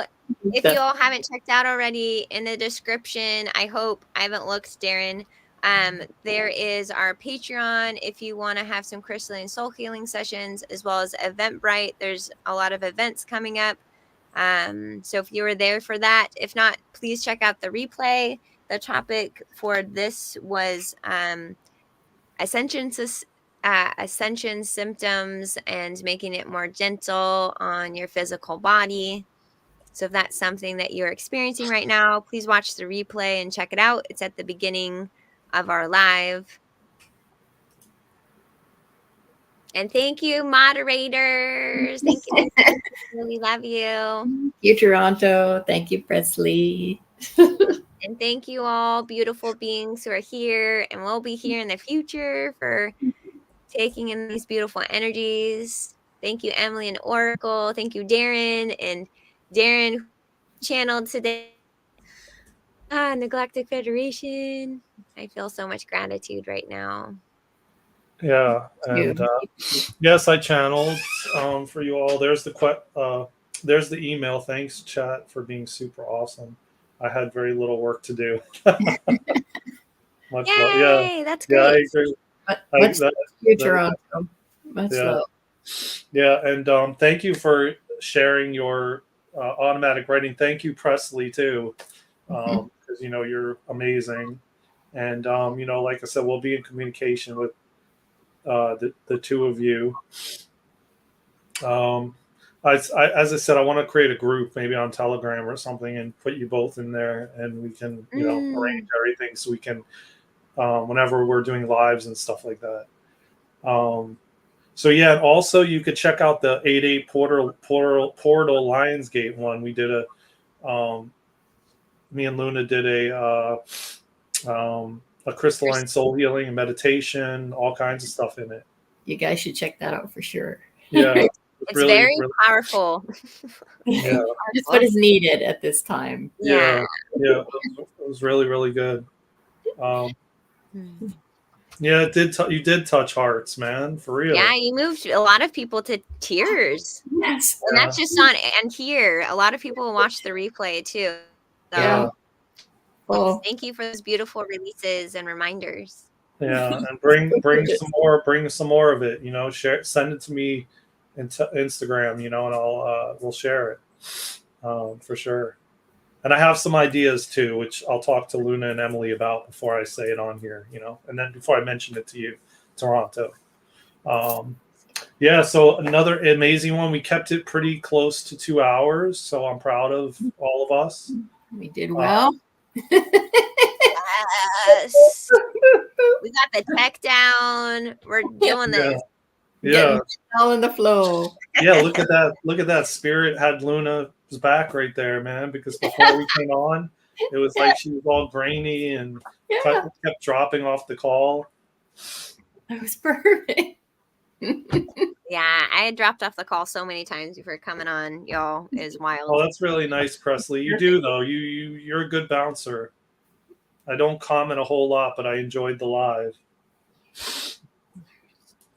if you all haven't checked out already, in the description, I haven't looked, Daren. There is our Patreon if you want to have some crystalline soul healing sessions, as well as Eventbrite. There's a lot of events coming up. So if you were there for that, if not, please check out the replay. the topic for this was ascension symptoms and making it more gentle on your physical body. So if that's something that you're experiencing right now, please watch the replay and check it out. It's at the beginning of our live. And thank you, moderators. Thank you. We love you. Thank you, Toronto. Thank you, Presley. And thank you all, beautiful beings who are here and will be here in the future for taking in these beautiful energies. Thank you, Emily and Oracle. Thank you, Daren. And Daren channeled today. Neglected Federation. I feel so much gratitude right now. Yeah, and yes, I channeled for you all. There's the email. Thanks, chat, for being super awesome. I had very little work to do. Much love. Yeah, That's yeah, I great. agree. Much Toronto. Much yeah. love. Yeah, and thank you for sharing your automatic writing. Thank you, Presley, too, because you're amazing. And like I said, we'll be in communication with the two of you. As I said, I want to create a group, maybe on Telegram or something, and put you both in there, and we can arrange everything so we can whenever we're doing lives and stuff like that. So yeah, also you could check out the 8/8 Portal Lionsgate one. We did me and Luna did a crystalline soul healing and meditation, all kinds of stuff in it. You guys should check that out for sure. Yeah, it's really powerful. Yeah, just what is needed at this time. Yeah, it was really, really good. Yeah, it did. You did touch hearts, man, for real. Yeah, you moved a lot of people to tears. Yes, and that's just on and here. A lot of people will watch the replay too. So, yeah. Oh, thank you for those beautiful releases and reminders. Yeah, and bring some more. Bring some more of it. Share. Send it to me into Instagram. And I'll we'll share it for sure. And I have some ideas too, which I'll talk to Luna and Emily about before I say it on here, and then before I mention it to you, Toronto. Yeah, so another amazing one. We kept it pretty close to 2 hours, so I'm proud of all of us. We did well. Yes. We got the tech down. We're doing this. Yeah. All in the flow. Yeah, look at that. Look at that. Spirit had Luna's back right there, man, because before we came on, it was like she was all grainy and kept dropping off the call. That was perfect. Yeah, I had dropped off the call so many times before coming on. Y'all is wild. Oh, that's really nice, Presley. You do though. You're a good bouncer. I don't comment a whole lot, but I enjoyed the live.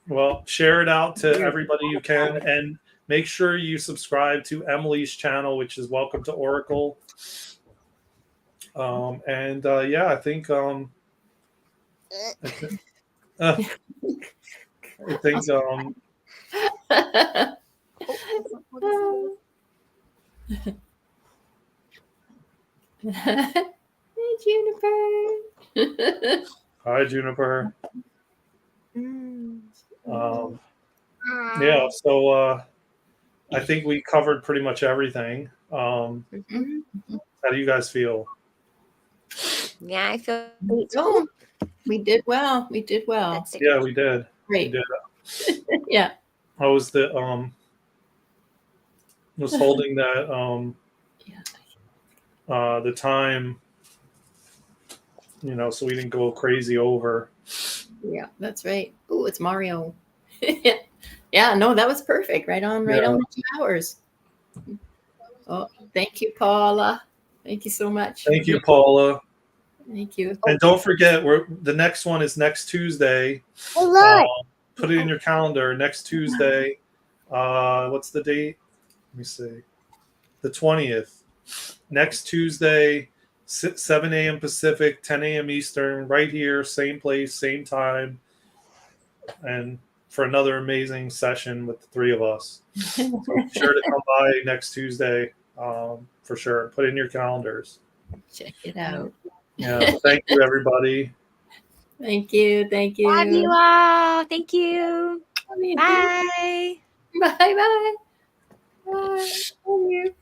Well, share it out to everybody you can, and make sure you subscribe to Emily's channel, which is Welcome to Oracle. I think Hey, Juniper. Hi, Juniper. Yeah, so I think we covered pretty much everything. How do you guys feel? Yeah, I feel we did well. We did well. Yeah, we did. Great. We did. Yeah. I was holding that the time, so we didn't go crazy over. Yeah, that's right. Oh, it's Mario. Yeah, no, that was perfect. Right on the 2 hours. Oh, thank you, Paula. Thank you so much. Thank you, Paula. Thank you. And don't forget, the next one is next Tuesday. Put it in your calendar. Next Tuesday. What's the date? Let me see. The 20th. Next Tuesday, 7 a.m. Pacific, 10 a.m. Eastern, right here, same place, same time. And for another amazing session with the three of us. So be sure to come by next Tuesday for sure. Put it in your calendars. Check it out. Yeah. Thank you, everybody. Thank you. Thank you. Love you all. Thank you. Love you. Bye. Bye. Bye. Bye. Love you.